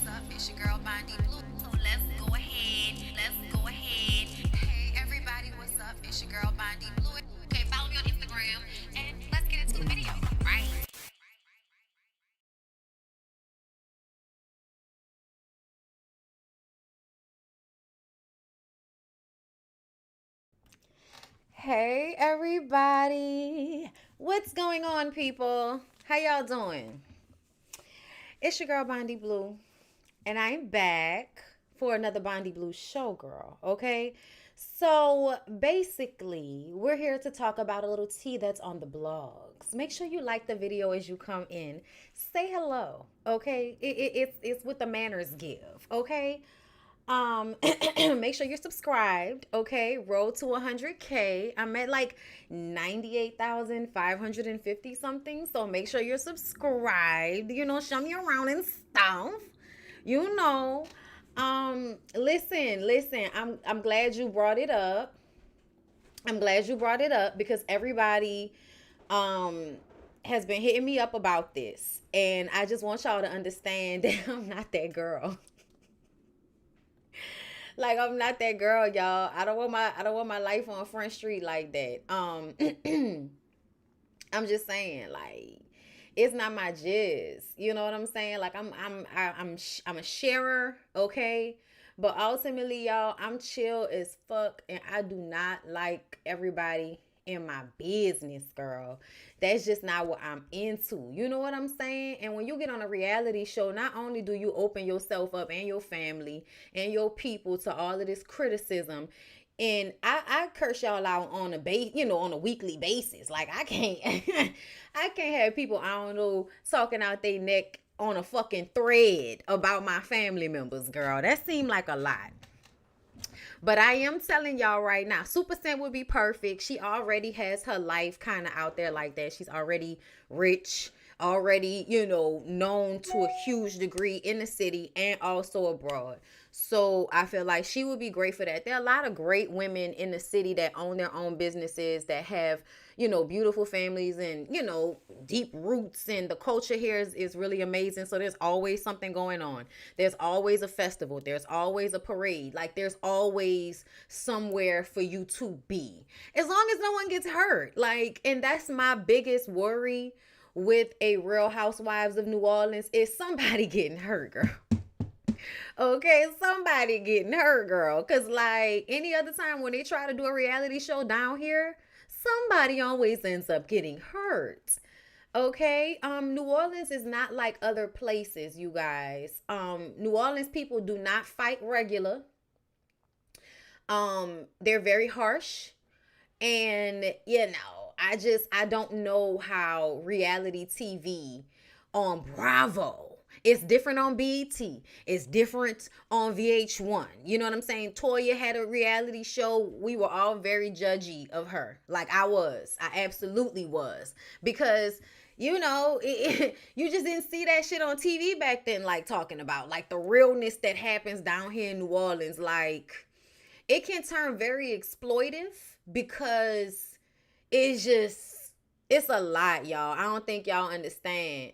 up? It's your girl Bondi Blue. So let's go ahead. Hey everybody, what's up? It's your girl Bondi Blue. Okay, follow me on Instagram and let's get into the video. Right. Hey everybody. What's going on, people? How y'all doing? It's your girl Bondi Blue, and I'm back for another Bondi Blue show, girl. Okay? So basically, we're here to talk about a little tea that's on the blogs. Make sure you like the video as you come in. Say hello, okay? It's with the manners give, okay? Make sure you're subscribed, okay? Road to 100K. I'm at like 98,550 something. So make sure you're subscribed. Show me around and stuff. You know. Listen. I'm glad you brought it up. I'm glad you brought it up because everybody um has been hitting me up about this. And I just want y'all to understand that I'm not that girl. Like I'm not that girl, y'all. I don't want my life on Front Street like that. I'm just saying, like, it's not my jizz. You know what I'm saying? Like I'm a sharer, okay? But ultimately, y'all, I'm chill as fuck, and I do not like everybody in my business, girl. That's just not what I'm into. You know what I'm saying? And when you get on a reality show, not only do you open yourself up and your family and your people to all of this criticism, and I curse y'all out on a on a weekly basis. Like I can't I can't have people I don't know talking out their neck on a fucking thread about my family members, girl. That seemed like a lot. But I am telling y'all right now, Super Scent would be perfect. She already has her life kind of out there like that. She's already rich, already, known to a huge degree in the city and also abroad. So I feel like she would be great for that. There are a lot of great women in the city that own their own businesses, that have, beautiful families and, deep roots. And the culture here is really amazing. So there's always something going on. There's always a festival. There's always a parade. Like there's always somewhere for you to be. As long as no one gets hurt. Like, and that's my biggest worry with a Real Housewives of New Orleans is somebody getting hurt, girl. Okay, somebody getting hurt, girl. Cause like any other time when they try to do a reality show down here, somebody always ends up getting hurt. Okay, New Orleans is not like other places, you guys. New Orleans people do not fight regular. They're very harsh, and I don't know how reality TV on Bravo. It's different on BET. It's different on VH1. You know what I'm saying? Toya had a reality show. We were all very judgy of her. Like I was. I absolutely was. Because, you just didn't see that shit on TV back then, like talking about. Like the realness that happens down here in New Orleans. Like, it can turn very exploitive because it's a lot, y'all. I don't think y'all understand.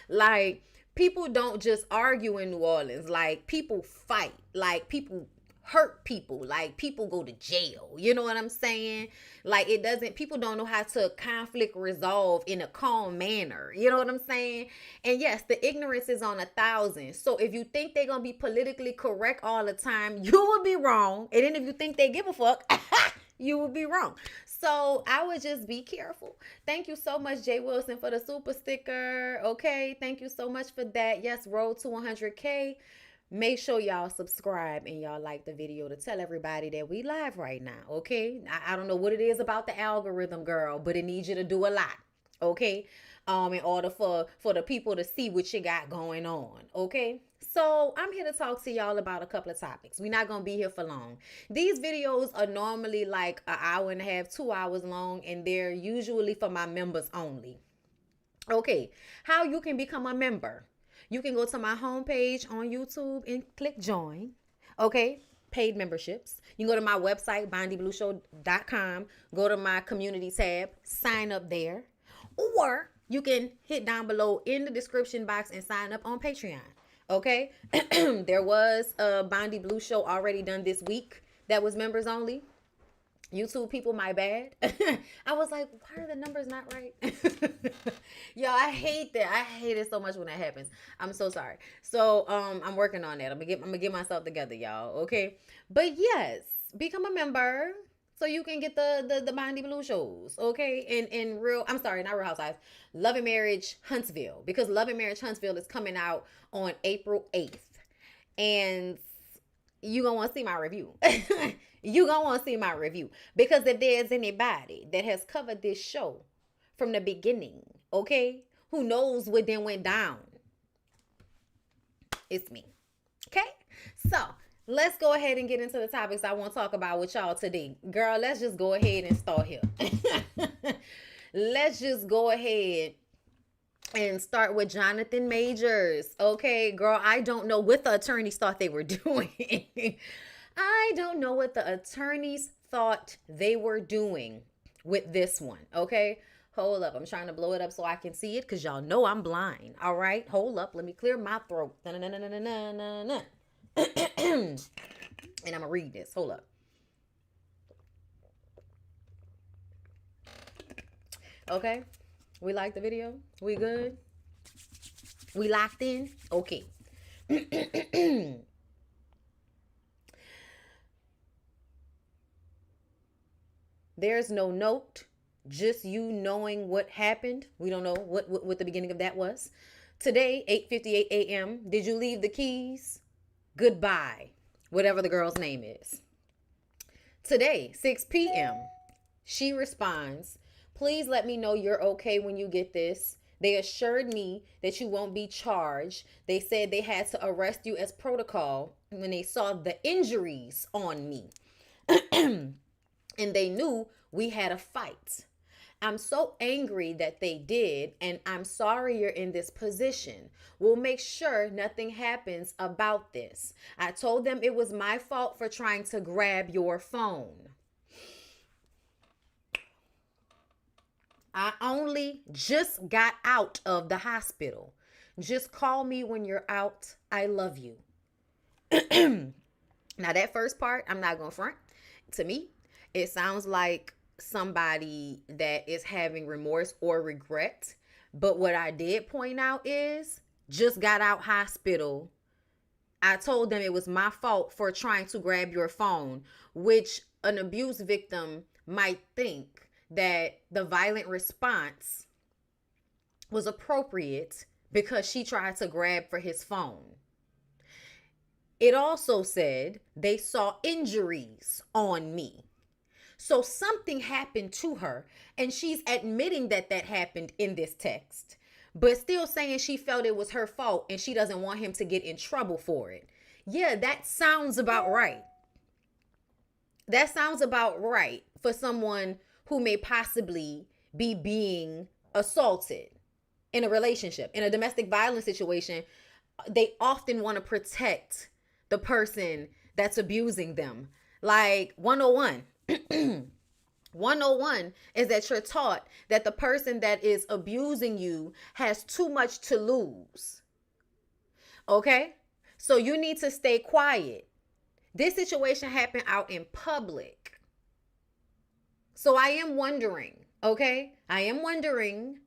Like people don't just argue in New Orleans. Like people fight. Like people hurt people. Like people go to jail. You know what I'm saying? Like people don't know how to conflict resolve in a calm manner. You know what I'm saying? And yes, the ignorance is on 1,000. So if you think they're going to be politically correct all the time, you will be wrong. And then if you think they give a fuck, you will be wrong. So I would just be careful. Thank you so much, Jay Wilson, for the super sticker. Okay, thank you so much for that. Yes, road to 100K. Make sure y'all subscribe and y'all like the video to tell everybody that we live right now, okay? I don't know what it is about the algorithm, girl, but it needs you to do a lot, okay? In order for the people to see what you got going on, okay? So I'm here to talk to y'all about a couple of topics. We're not gonna be here for long. These videos are normally like an hour and a half, 2 hours long, and they're usually for my members only. Okay, how you can become a member. You can go to my homepage on YouTube and click join. Okay, paid memberships. You can go to my website, bondyblueshow.com. Go to my community tab, sign up there. Or you can hit down below in the description box and sign up on Patreon. Okay. There was a BondyBlue show already done this week that was members only. YouTube people, my bad. I was like, why are the numbers not right? Yo, I hate that. I hate it so much when that happens. I'm so sorry. So I'm working on that. I'm gonna get myself together, y'all. Okay. But yes, become a member so you can get the BondyBlue shows. Okay. And real, I'm sorry, not Real Housewives. Love and Marriage Huntsville. Because Love and Marriage Huntsville is coming out on April 8th. And you gonna want to see my review. You gonna want to see my review, because if there's anybody that has covered this show from the beginning, okay, who knows what then went down, it's me. Okay, so let's go ahead and get into the topics I want to talk about with y'all today. Girl, let's just go ahead and start here. Let's just go ahead and start with Jonathan Majors. Okay, girl, I don't know what the attorneys thought they were doing. I don't know what the attorneys thought they were doing with this one. Okay, hold up. I'm trying to blow it up so I can see it, because y'all know I'm blind. All right, hold up. Let me clear my throat. And I'm going to read this. Hold up. Okay. We like the video? We good? We locked in? Okay. There's no note, just you knowing what happened. We don't know what the beginning of that was. Today, 8:58 a.m., did you leave the keys? Goodbye, whatever the girl's name is. Today, 6 p.m., she responds, please let me know you're okay when you get this. They assured me that you won't be charged. They said they had to arrest you as protocol when they saw the injuries on me. And they knew we had a fight. I'm so angry that they did, and I'm sorry you're in this position. We'll make sure nothing happens about this. I told them it was my fault for trying to grab your phone. I only just got out of the hospital. Just call me when you're out. I love you. Now, that first part, I'm not going to front. To me, it sounds like somebody that is having remorse or regret. But what I did point out is, just got out hospital. I told them it was my fault for trying to grab your phone, which an abuse victim might think that the violent response was appropriate because she tried to grab for his phone. It also said they saw injuries on me. So something happened to her, and she's admitting that that happened in this text, but still saying she felt it was her fault and she doesn't want him to get in trouble for it. Yeah, that sounds about right. That sounds about right for someone who may possibly be being assaulted in a relationship. In a domestic violence situation, they often want to protect the person that's abusing them. Like 101. 101 is that you're taught that the person that is abusing you has too much to lose. Okay? So you need to stay quiet. This situation happened out in public. So I am wondering, okay? I am wondering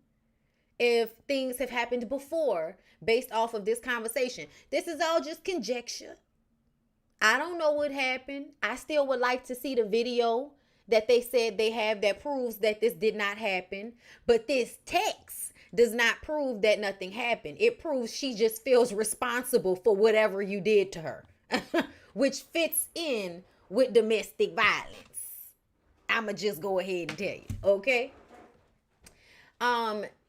if things have happened before based off of this conversation. This is all just conjecture. I don't know what happened. I still would like to see the video that they said they have that proves that this did not happen. But this text does not prove that nothing happened. It proves she just feels responsible for whatever you did to her, which fits in with domestic violence. I'ma just go ahead and tell you, okay?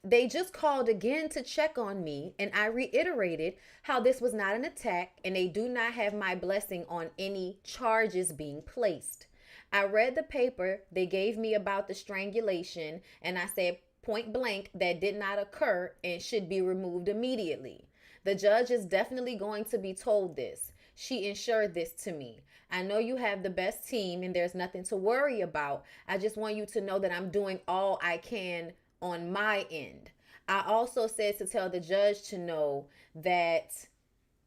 They just called again to check on me, and I reiterated how this was not an attack and they do not have my blessing on any charges being placed. I read the paper they gave me about the strangulation, and I said point blank that did not occur and should be removed immediately. The judge is definitely going to be told this. She ensured this to me. I know you have the best team and there's nothing to worry about. I just want you to know that I'm doing all I can on my end. I also said to tell the judge to know that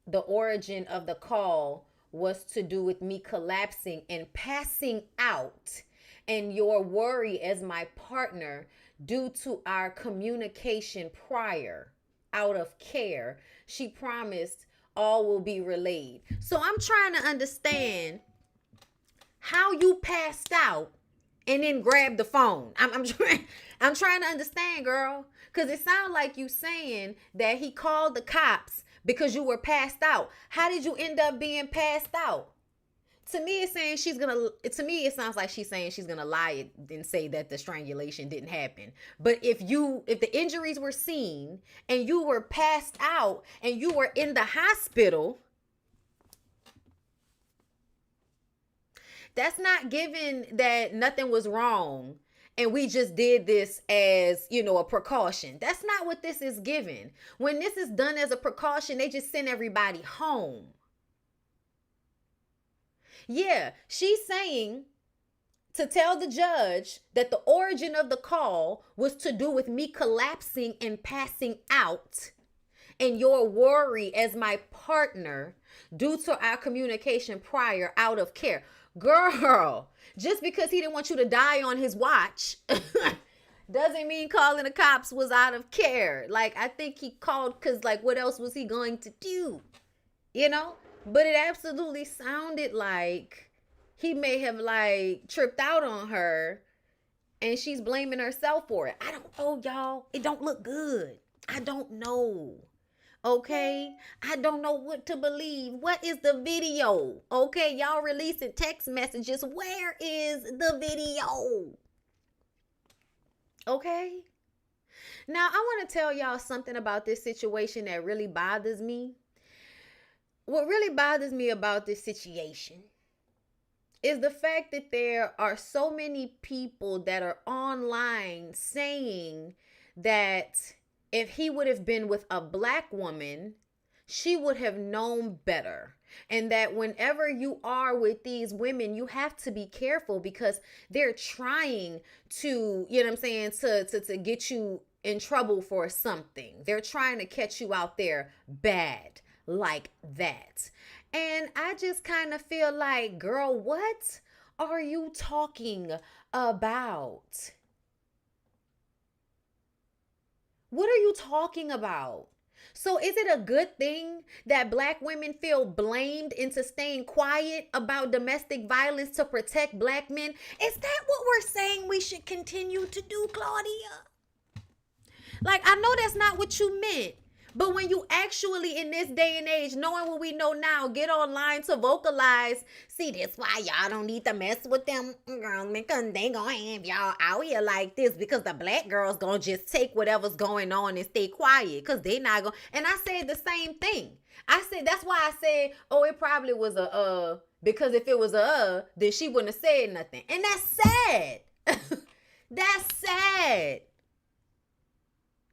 the origin of the call was to do with me collapsing and passing out, and your worry as my partner due to our communication prior out of care. She promised all will be relayed. So I'm trying to understand how you passed out and then grabbed the phone. I'm trying to understand, girl, because it sounds like you saying that he called the cops because you were passed out. How did you end up being passed out? To me, it's saying she's gonna. To me, it sounds like she's saying she's gonna lie and say that the strangulation didn't happen. But if the injuries were seen and you were passed out and you were in the hospital, that's not given that nothing was wrong and we just did this as, a precaution. That's not what this is given. When this is done as a precaution, they just send everybody home. Yeah, she's saying to tell the judge that the origin of the call was to do with me collapsing and passing out, and your worry as my partner due to our communication prior out of care. Girl, just because he didn't want you to die on his watch doesn't mean calling the cops was out of care. Like, I think he called because, like, what else was he going to do? But it absolutely sounded like he may have, like, tripped out on her and she's blaming herself for it. I don't know, y'all. It don't look good. I don't know. Okay? I don't know what to believe. What is the video? Okay, y'all releasing text messages. Where is the video? Okay? Now, I want to tell y'all something about this situation that really bothers me. What really bothers me about this situation is the fact that there are so many people that are online saying that if he would have been with a black woman, she would have known better. And that whenever you are with these women, you have to be careful because they're trying to, to get you in trouble for something. They're trying to catch you out there bad like that. And I just kind of feel like, girl, what are you talking about? What are you talking about? So is it a good thing that black women feel blamed into staying quiet about domestic violence to protect black men? Is that what we're saying we should continue to do, Claudia? Like, I know that's not what you meant. But when you actually, in this day and age, knowing what we know now, get online to vocalize, see, that's why y'all don't need to mess with them girls, because they gonna have y'all out here like this, because the black girls gonna just take whatever's going on and stay quiet, because they not gonna. And I said the same thing. I said, that's why I said, oh, it probably was because if it was then she wouldn't have said nothing. And that's sad. That's sad.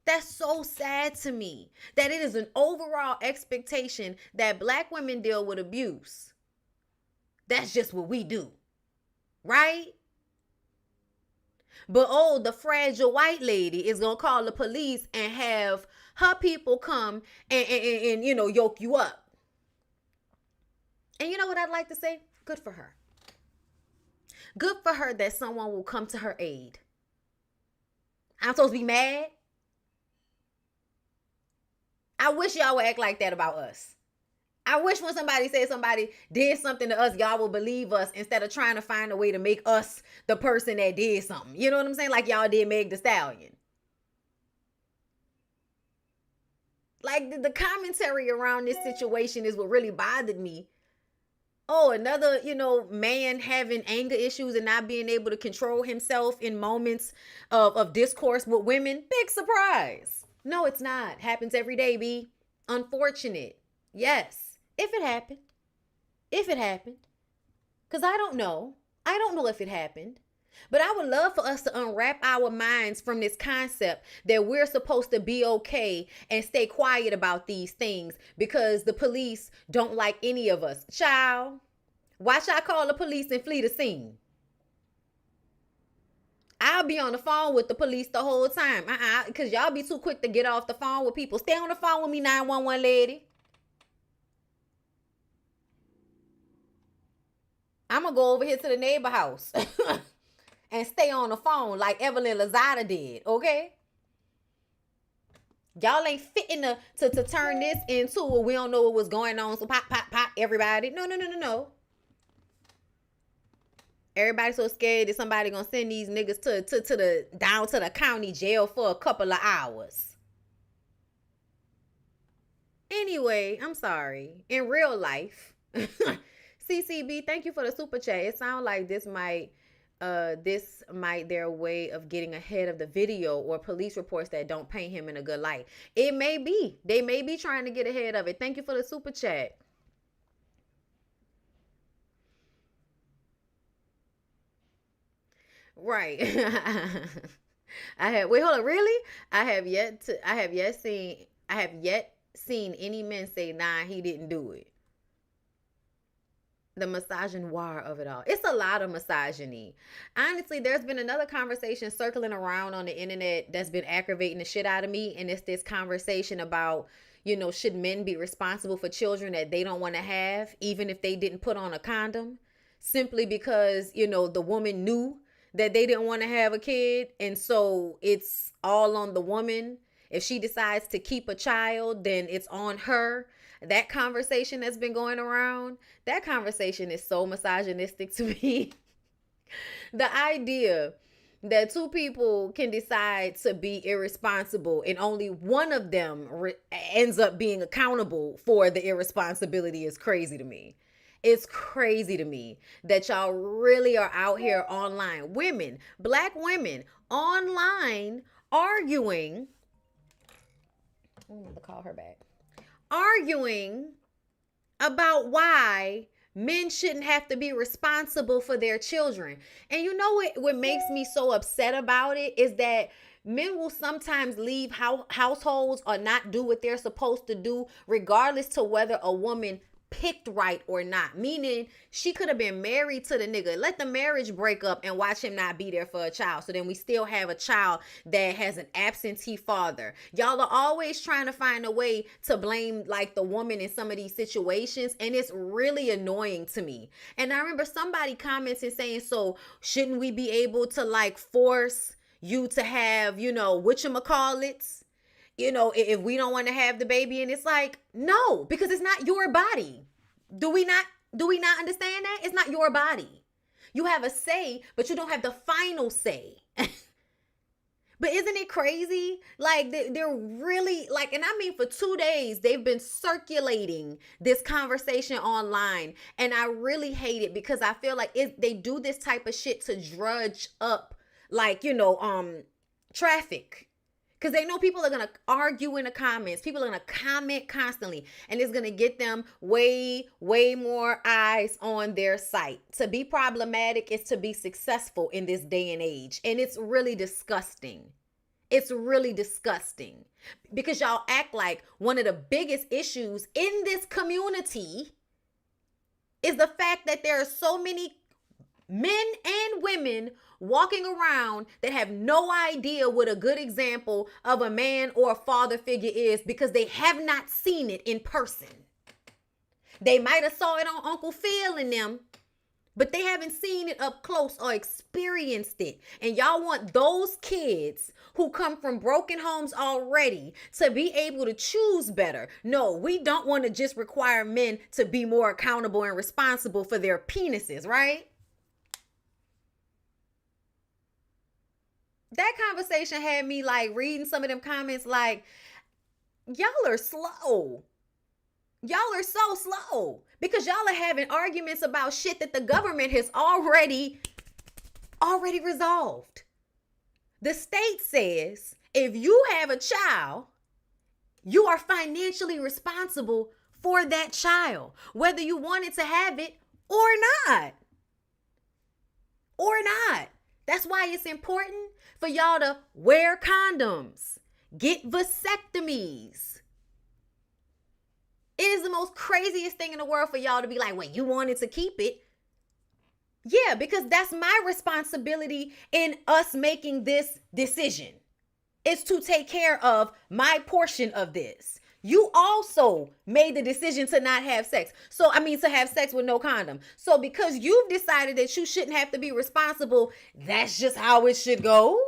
That's so sad to me that it is an overall expectation that black women deal with abuse. That's just what we do, right? But the fragile white lady is going to call the police and have her people come and yoke you up. And you know what I'd like to say? Good for her. Good for her that someone will come to her aid. I'm supposed to be mad? I wish y'all would act like that about us. I wish when somebody said somebody did something to us, y'all would believe us instead of trying to find a way to make us the person that did something. You know what I'm saying? Like y'all did Meg Thee Stallion. Like the commentary around this situation is what really bothered me. Oh, another, man having anger issues and not being able to control himself in moments of discourse with women. Big surprise. No, it's not. Happens every day, B. Unfortunate. Yes. If it happened. If it happened. Because I don't know. I don't know if it happened. But I would love for us to unwrap our minds from this concept that we're supposed to be okay and stay quiet about these things because the police don't like any of us. Child, watch I call the police and flee the scene. I'll be on the phone with the police the whole time. Because y'all be too quick to get off the phone with people. Stay on the phone with me, 911 lady. I'm going to go over here to the neighbor house and stay on the phone like Evelyn Lozada did, okay? Y'all ain't fitting to turn this into a we don't know what was going on, so pop, pop, pop, everybody. No. Everybody so scared that somebody gonna send these niggas to the down to the county jail for a couple of hours. Anyway, I'm sorry. In real life, CCB, thank you for the super chat. It sounds like this might their way of getting ahead of the video or police reports that don't paint him in a good light. It may be. They may be trying to get ahead of it. Thank you for the super chat. Right. Hold on, really? I have yet seen any men say, nah, he didn't do it. The misogynoir of it all. It's a lot of misogyny. Honestly, there's been another conversation circling around on the internet that's been aggravating the shit out of me. And it's this conversation about, should men be responsible for children that they don't want to have, even if they didn't put on a condom, simply because, the woman knew that they didn't want to have a kid. And so it's all on the woman. If she decides to keep a child, then it's on her. That conversation that's been going around, that conversation is so misogynistic to me. The idea that two people can decide to be irresponsible and only one of them ends up being accountable for the irresponsibility is crazy to me. It's crazy to me that y'all really are out here online. Women, black women, online arguing. I'm going to call her back. Arguing about why men shouldn't have to be responsible for their children. And you know what makes me so upset about it is that men will sometimes leave households or not do what they're supposed to do, regardless to whether a woman picked right or not. Meaning she could have been married to the nigga, let the marriage break up and watch him not be there for a child. So then we still have a child that has an absentee father. Y'all are always trying to find a way to blame like the woman in some of these situations. And it's really annoying to me. And I remember somebody commenting saying, so shouldn't we be able to like force you to have, whatchamacallits? If we don't want to have the baby, and it's like, no, because it's not your body. Do we not understand that? It's not your body. You have a say, but you don't have the final say. But isn't it crazy? Like they're really like, and I mean, for 2 days, they've been circulating this conversation online. And I really hate it because I feel like they do this type of shit to drudge up like, traffic. Because they know people are going to argue in the comments. People are going to comment constantly. And it's going to get them way, way more eyes on their site. To be problematic is to be successful in this day and age. And it's really disgusting. It's really disgusting. Because y'all act like one of the biggest issues in this community is the fact that there are so many men and women walking around that have no idea what a good example of a man or a father figure is because they have not seen it in person. They might have saw it on Uncle Phil and them, but they haven't seen it up close or experienced it. And y'all want those kids who come from broken homes already to be able to choose better. No, we don't want to just require men to be more accountable and responsible for their penises, right? That conversation had me like reading some of them comments like, y'all are slow. Y'all are so slow because y'all are having arguments about shit that the government has already resolved. The state says if you have a child, you are financially responsible for that child, whether you wanted to have it or not. Or not. That's why it's important for y'all to wear condoms, get vasectomies. It is the most craziest thing in the world for y'all to be like, wait, you wanted to keep it? Yeah, because that's my responsibility in us making this decision. Is to take care of my portion of this. You also made the decision to not have sex. So, I mean, to have sex with no condom. So, because you've decided that you shouldn't have to be responsible, that's just how it should go.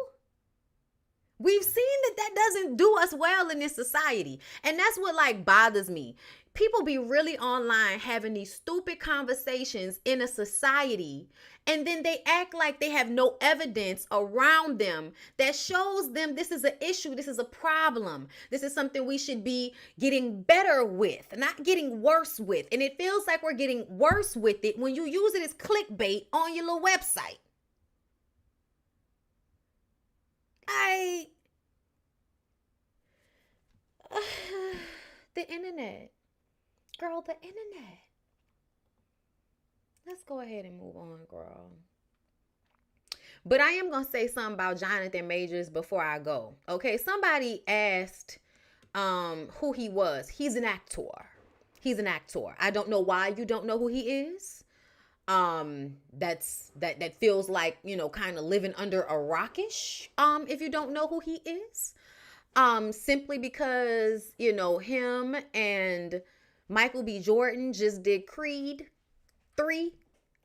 We've seen that doesn't do us well in this society. And that's what like bothers me. People be really online having these stupid conversations in a society, and then they act like they have no evidence around them that shows them this is an issue, this is a problem, this is something we should be getting better with, not getting worse with. And it feels like we're getting worse with it when you use it as clickbait on your little website. The internet. Girl, the internet. Let's go ahead and move on, girl. But I am going to say something about Jonathan Majors before I go. Okay, somebody asked who he was. He's an actor. He's an actor. I don't know why you don't know who he is. That feels like, you know, kind of living under a rockish, if you don't know who he is. Simply because, you know, him and Michael B. Jordan just did Creed 3,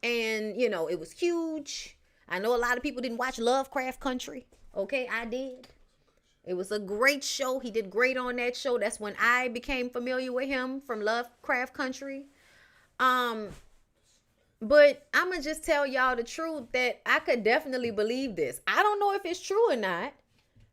and, you know, it was huge. I know a lot of people didn't watch Lovecraft Country. Okay, I did. It was a great show. He did great on that show. That's when I became familiar with him, from Lovecraft Country. But I'm going to just tell y'all the truth that I could definitely believe this. I don't know if it's true or not.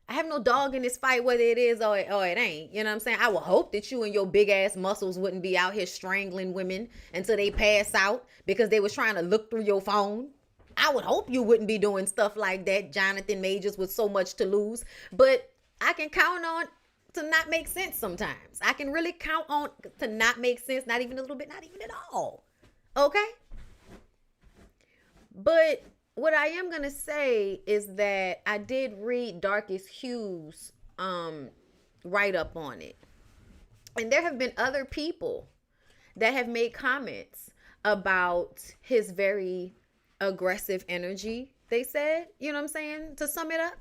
I have no dog in this fight, whether it is or it ain't. You know what I'm saying? I would hope that you and your big ass muscles wouldn't be out here strangling women until they pass out because they was trying to look through your phone. I would hope you wouldn't be doing stuff like that, Jonathan Majors, with so much to lose. But I can count on to not make sense sometimes. I can really count on to not make sense, not even a little bit, not even at all. Okay? But what I am going to say is that I did read Darkest Hue's write up on it. And there have been other people that have made comments about his very aggressive energy, they said, you know what I'm saying, to sum it up.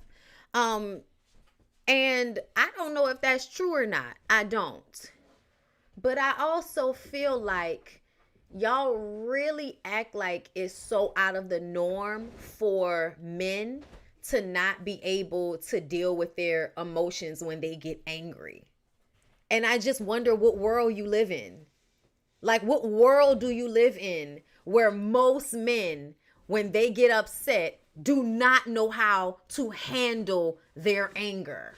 And I don't know if that's true or not. I don't. But I also feel like y'all really act like it's so out of the norm for men to not be able to deal with their emotions when they get angry. And I just wonder what world you live in. Like, what world do you live in where most men, when they get upset, do not know how to handle their anger?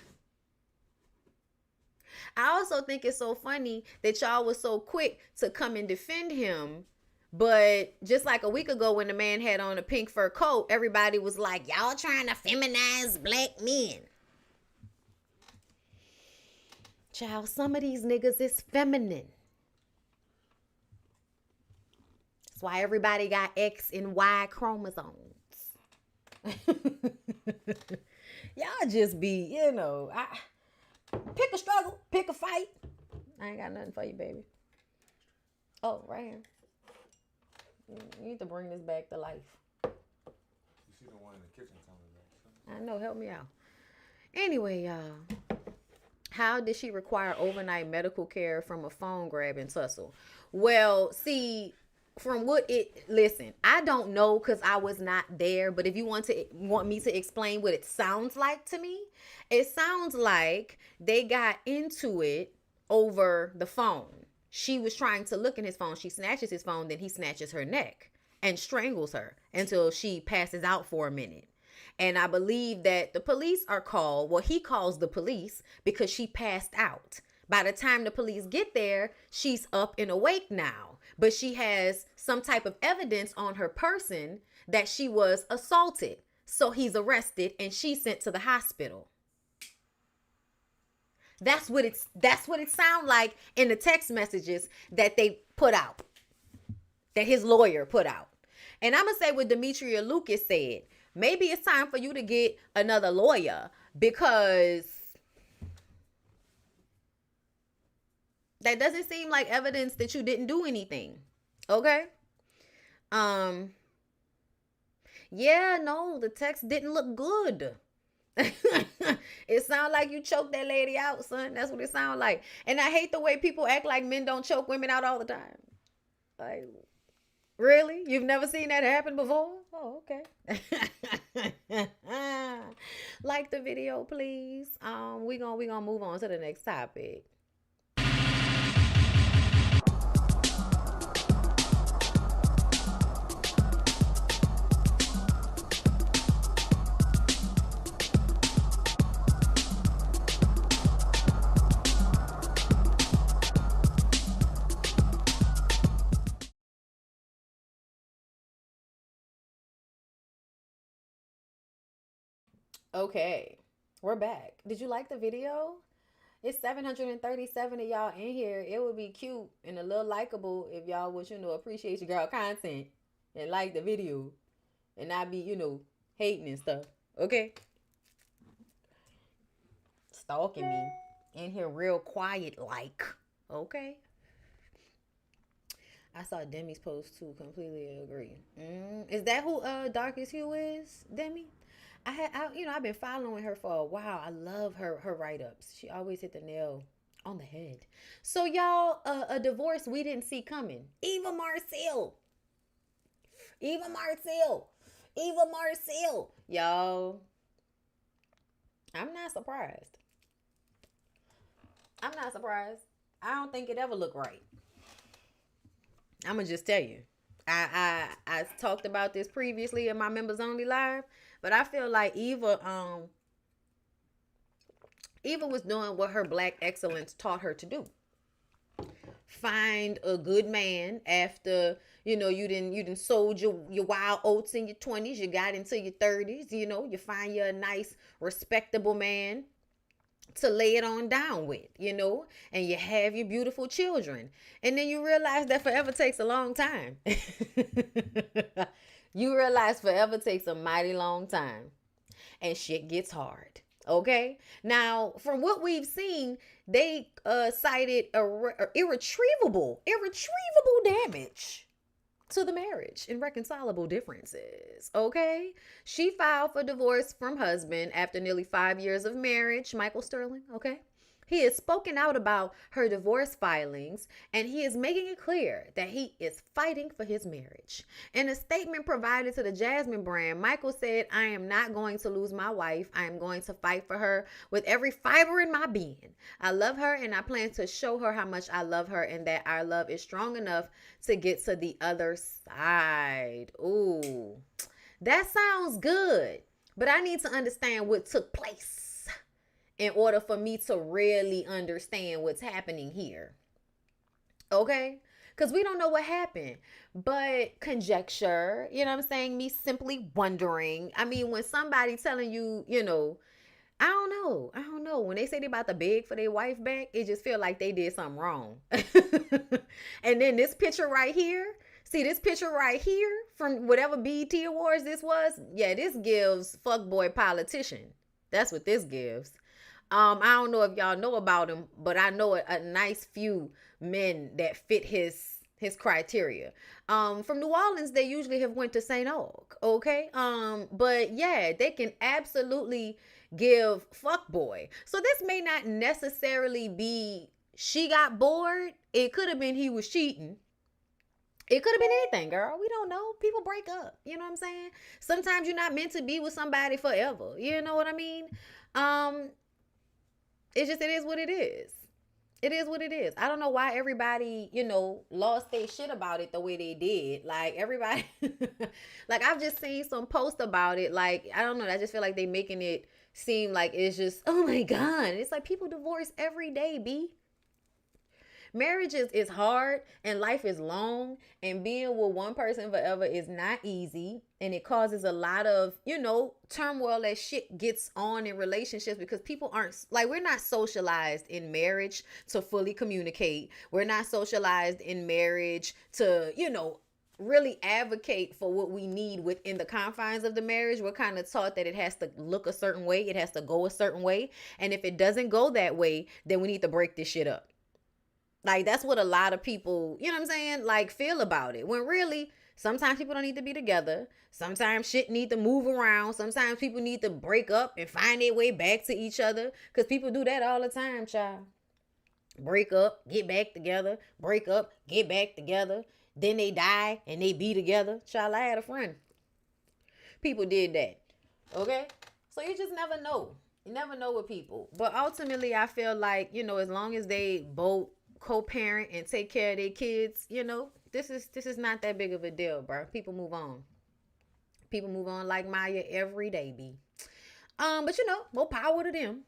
I also think it's so funny that y'all was so quick to come and defend him. But just like a week ago when the man had on a pink fur coat, everybody was like, y'all trying to feminize black men. Child, some of these niggas is feminine. That's why everybody got X and Y chromosomes. Y'all just be, you know, pick a struggle, pick a fight. I ain't got nothing for you, baby. Oh, right here. You need to bring this back to life. You see the one in the kitchen coming back. I know, help me out. Anyway, y'all. How did she require overnight medical care from a phone grabbing tussle? Well, see, from what listen, I don't know because I was not there, but if you want me to explain what it sounds like to me, it sounds like they got into it over the phone. She was trying to look in his phone. She snatches his phone, then he snatches her neck and strangles her until she passes out for a minute. And I believe that the police are called. Well, he calls the police because she passed out. By the time the police get there, she's up and awake now. But she has some type of evidence on her person that she was assaulted. So he's arrested and she's sent to the hospital. That's what it sounds like in the text messages that they put out, that his lawyer put out. And I'm going to say what Demetria Lucas said. Maybe it's time for you to get another lawyer because that doesn't seem like evidence that you didn't do anything. Okay? Yeah, no, the text didn't look good. It sounds like you choked that lady out, son. That's what it sounds like. And I hate the way people act like men don't choke women out all the time. Like, really? You've never seen that happen before? Oh, okay. Like the video, please. We gonna move on to the next topic. Okay, we're back. Did you like the video? It's 737 of y'all in here. It would be cute and a little likable if y'all would, appreciate your girl content and like the video and not be, hating and stuff. Okay? Stalking me in here real quiet like. Okay? I saw Demi's post too. Completely agree. Is that who Darkest Hue is, Demi? I've been following her for a while. I love her write-ups. She always hit the nail on the head. So y'all, a divorce we didn't see coming. Eva Marcille. Y'all, I'm not surprised. I don't think it ever looked right. I'm gonna just tell you. I talked about this previously in my members only live, but I feel like Eva was doing what her black excellence taught her to do. Find a good man after, you didn't sold your wild oats in your 20s, you got into your 30s, you find you a nice, respectable man to lay it on down with, and you have your beautiful children. And then you realize that forever takes a long time. You realize forever takes a mighty long time. And shit gets hard. Okay? Now, from what we've seen, they cited irretrievable damage to the marriage, irreconcilable differences. Okay? She filed for divorce from husband after nearly 5 years of marriage, Michael Sterling. Okay? He has spoken out about her divorce filings, and he is making it clear that he is fighting for his marriage. In a statement provided to the Jasmine brand, Michael said, "I am not going to lose my wife. I am going to fight for her with every fiber in my being. I love her, and I plan to show her how much I love her and that our love is strong enough to get to the other side." Ooh, that sounds good, but I need to understand what took place in order for me to really understand what's happening here. Okay? Because we don't know what happened. But conjecture, me simply wondering. I mean, when somebody telling you, I don't know. When they say they about to beg for their wife back, it just feel like they did something wrong. And then this picture right here, see this picture right here from whatever BET Awards this was? Yeah, this gives fuckboy politician. That's what this gives. I don't know if y'all know about him, but I know a nice few men that fit his criteria. From New Orleans, they usually have went to St. Aug, okay? But yeah, they can absolutely give fuckboy. So this may not necessarily be she got bored. It could have been he was cheating. It could have been anything, girl. We don't know. People break up. You know what I'm saying? Sometimes you're not meant to be with somebody forever. You know what I mean? It is what it is. It is what it is. I don't know why everybody, lost their shit about it the way they did. Like, everybody, like, I've just seen some post about it. Like, I don't know. I just feel like they making it seem like it's just, oh my God. It's like people divorce every day, B. Marriage is hard and life is long, and being with one person forever is not easy, and it causes a lot of, turmoil as shit gets on in relationships because people aren't, like, we're not socialized in marriage to fully communicate. We're not socialized in marriage to, really advocate for what we need within the confines of the marriage. We're kind of taught that it has to look a certain way, it has to go a certain way, and if it doesn't go that way, then we need to break this shit up. Like, that's what a lot of people, like, feel about it. When really, Sometimes people don't need to be together. Sometimes shit need to move around. Sometimes people need to break up and find their way back to each other. Because people do that all the time, child. Break up, get back together. Break up, get back together. Then they die and they be together. Child, I had a friend. People did that. Okay? So you just never know. You never know with people. But ultimately, I feel like, as long as they both co-parent and take care of their kids, this is not that big of a deal, bro. People move on. People move on like Maya every day, B. But more power to them.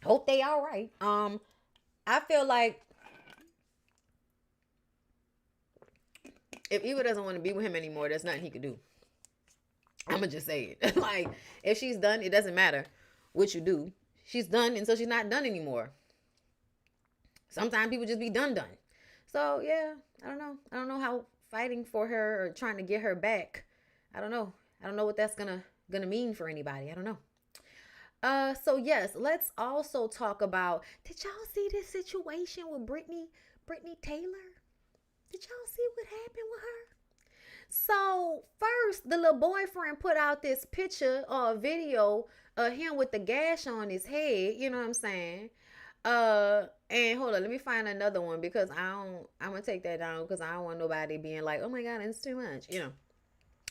Hope they all right. I feel like if Eva doesn't want to be with him anymore, there's nothing he could do. I'ma just say it. Like, if she's done, it doesn't matter what you do. She's done, and so she's not done anymore. Sometimes people just be done. So yeah, I don't know. I don't know how fighting for her or trying to get her back. I don't know. I don't know what that's gonna mean for anybody. I don't know. So yes, let's also talk about, did y'all see this situation with Brittney Taylor? Did y'all see what happened with her? So first, the little boyfriend put out this picture or video of him with the gash on his head. You know what I'm saying? And hold on, let me find another one because I'm gonna take that down because I don't want nobody being like, oh my God, it's too much,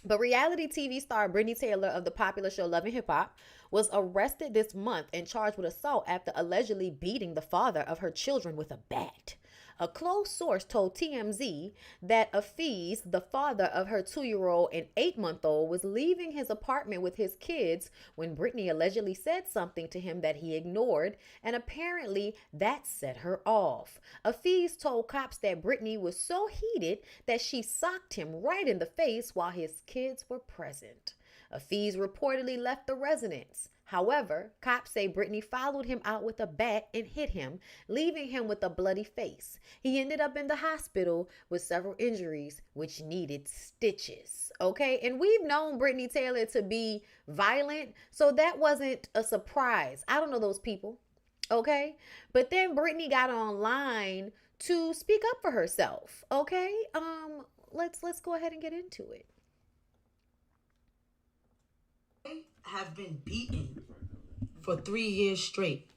But reality TV star Brittney Taylor of the popular show Love and Hip Hop was arrested this month and charged with assault after allegedly beating the father of her children with a bat. A close source told TMZ that Afiz, the father of her 2-year-old and 8-month-old, was leaving his apartment with his kids when Brittney allegedly said something to him that he ignored, and apparently that set her off. Afiz told cops that Brittney was so heated that she socked him right in the face while his kids were present. Afiz reportedly left the residence. However, cops say Brittney followed him out with a bat and hit him, leaving him with a bloody face. He ended up in the hospital with several injuries, which needed stitches. Okay, and we've known Brittney Taylor to be violent, so that wasn't a surprise. I don't know those people. Okay, but then Brittney got online to speak up for herself. Okay, let's go ahead and get into it. Have been beaten for 3 years straight.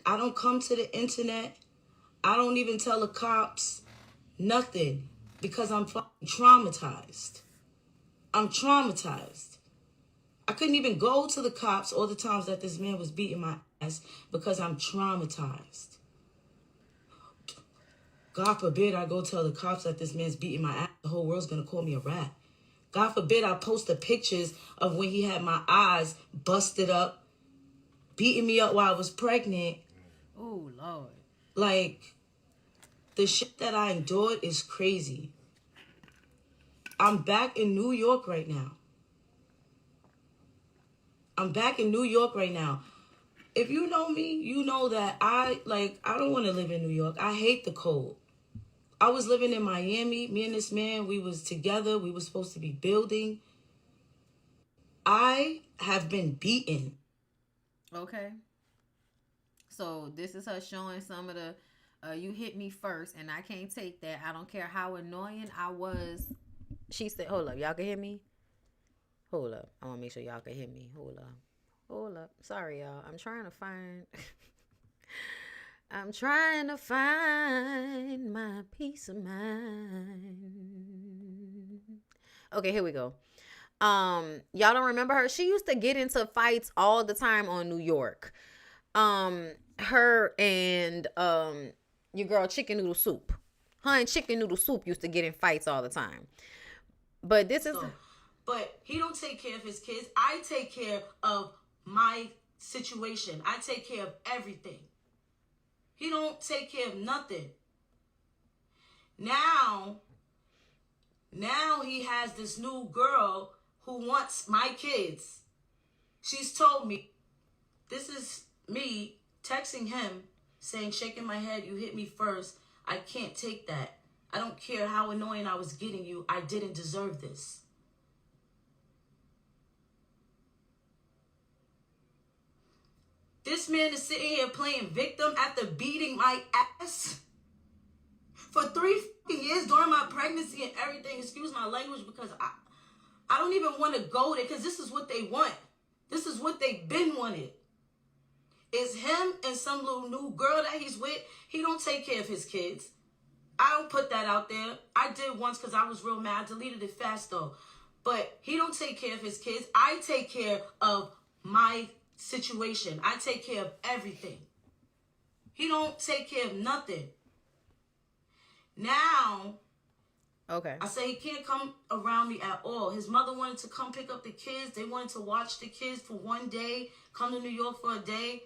I don't come to the internet. I don't even tell the cops nothing because I'm traumatized. I'm traumatized. I couldn't even go to the cops all the times that this man was beating my ass because I'm traumatized. God forbid I go tell the cops that this man's beating my ass. The whole world's gonna call me a rat. God forbid I post the pictures of when he had my eyes busted up, beating me up while I was pregnant. Oh, Lord. Like, the shit that I endured is crazy. I'm back in New York right now. If you know me, you know that I don't want to live in New York. I hate the cold. I was living in Miami. Me and this man, we was together. We were supposed to be building. I have been beaten. Okay. So this is her showing some of the, you hit me first and I can't take that. I don't care how annoying I was. She said, hold up, y'all can hear me? Hold up. I want to make sure y'all can hear me. Hold up. Sorry, y'all. I'm trying to find... I'm trying to find my peace of mind. Okay, here we go. Y'all don't remember her? She used to get into fights all the time on New York. Her and your girl Chicken Noodle Soup. Her and Chicken Noodle Soup used to get in fights all the time. But this is... But he don't take care of his kids. I take care of my situation. I take care of everything. He don't take care of nothing. Now he has this new girl who wants my kids. She's told me, this is me texting him, saying, shaking my head, you hit me first. I can't take that. I don't care how annoying I was getting you. I didn't deserve this. This man is sitting here playing victim after beating my ass for 3 years during my pregnancy and everything, excuse my language, because I don't even want to go there, because this is what they want. This is what they've been wanted. It's him and some little new girl that he's with. He don't take care of his kids. I don't put that out there. I did once because I was real mad. I deleted it fast though. But he don't take care of his kids. I take care of my situation. I take care of everything. He don't take care of nothing. Now, Okay. I say he can't come around me at all. His mother wanted to come pick up the kids. They wanted to watch the kids for one day. Come to New York for a day.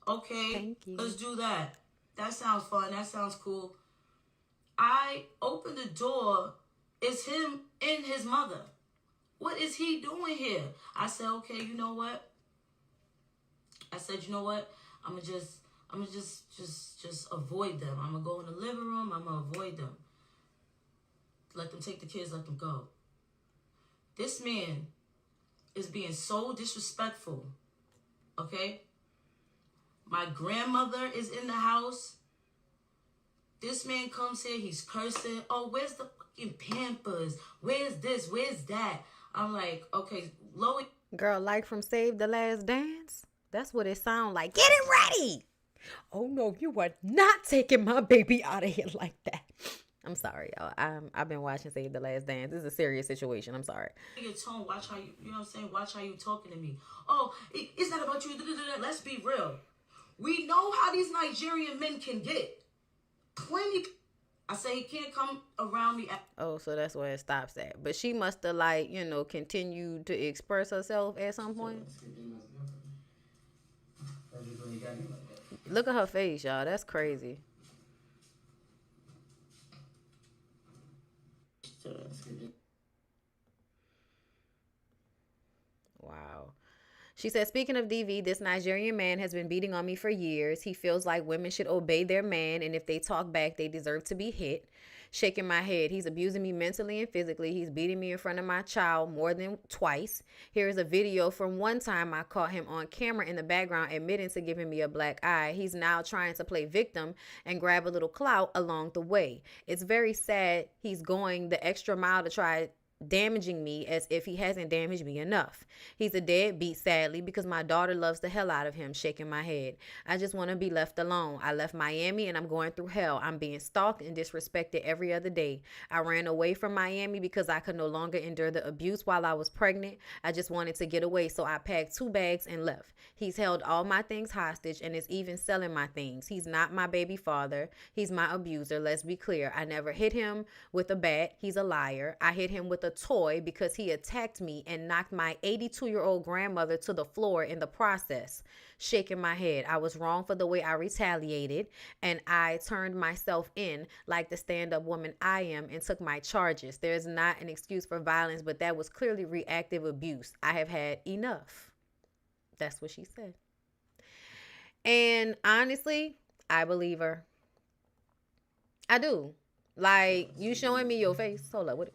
Okay, Thank you. let's do that. That sounds fun. That sounds cool. I opened the door. It's him and his mother. What is he doing here? I said, okay, you know what? I said, you know what? I'm gonna just avoid them. I'm gonna go in the living room. I'm gonna avoid them. Let them take the kids. Let them go. This man is being so disrespectful. Okay? My grandmother is in the house. This man comes here, he's cursing. Oh, where's the fucking Pampers? Where's this? Where's that? I'm like, okay, Lois. Girl, like from Save the Last Dance? That's what it sound like. Get it ready! Oh no, you are not taking my baby out of here like that. I'm sorry, y'all. I've been watching Save the Last Dance. This is a serious situation. I'm sorry. Your tone, watch how you know what I'm saying? Watch how you talking to me. Oh, it's not about you. Let's be real. We know how these Nigerian men can get. Plenty. I say he can't come around me. Oh, so that's where it stops at. But she must have, like, you know, continued to express herself at some point. Look at her face, y'all. That's crazy. Wow. She said, speaking of DV, this Nigerian man has been beating on me for years. He feels like women should obey their man, and if they talk back, they deserve to be hit. Shaking my head. He's abusing me mentally and physically. He's beating me in front of my child more than twice. Here is a video from one time I caught him on camera in the background admitting to giving me a black eye. He's now trying to play victim and grab a little clout along the way. It's very sad he's going the extra mile to try damaging me as if he hasn't damaged me enough. He's a deadbeat, sadly, because my daughter loves the hell out of him. Shaking my head. I just want to be left alone. I left Miami and I'm going through hell. I'm being stalked and disrespected every other day. I ran away from Miami because I could no longer endure the abuse while I was pregnant. I just wanted to get away, so I packed 2 bags and left. He's held all my things hostage and is even selling my things. He's not my baby father. He's my abuser. Let's be clear. I never hit him with a bat. He's a liar. I hit him with a toy because he attacked me and knocked my 82-year-old grandmother to the floor in the process. Shaking my head. I was wrong for the way I retaliated, and I turned myself in like the stand-up woman I am and took my charges. There's not an excuse for violence, but that was clearly reactive abuse. I have had enough. That's what she said. And honestly, I believe her. I do. Like, you showing me your face. Hold up, what?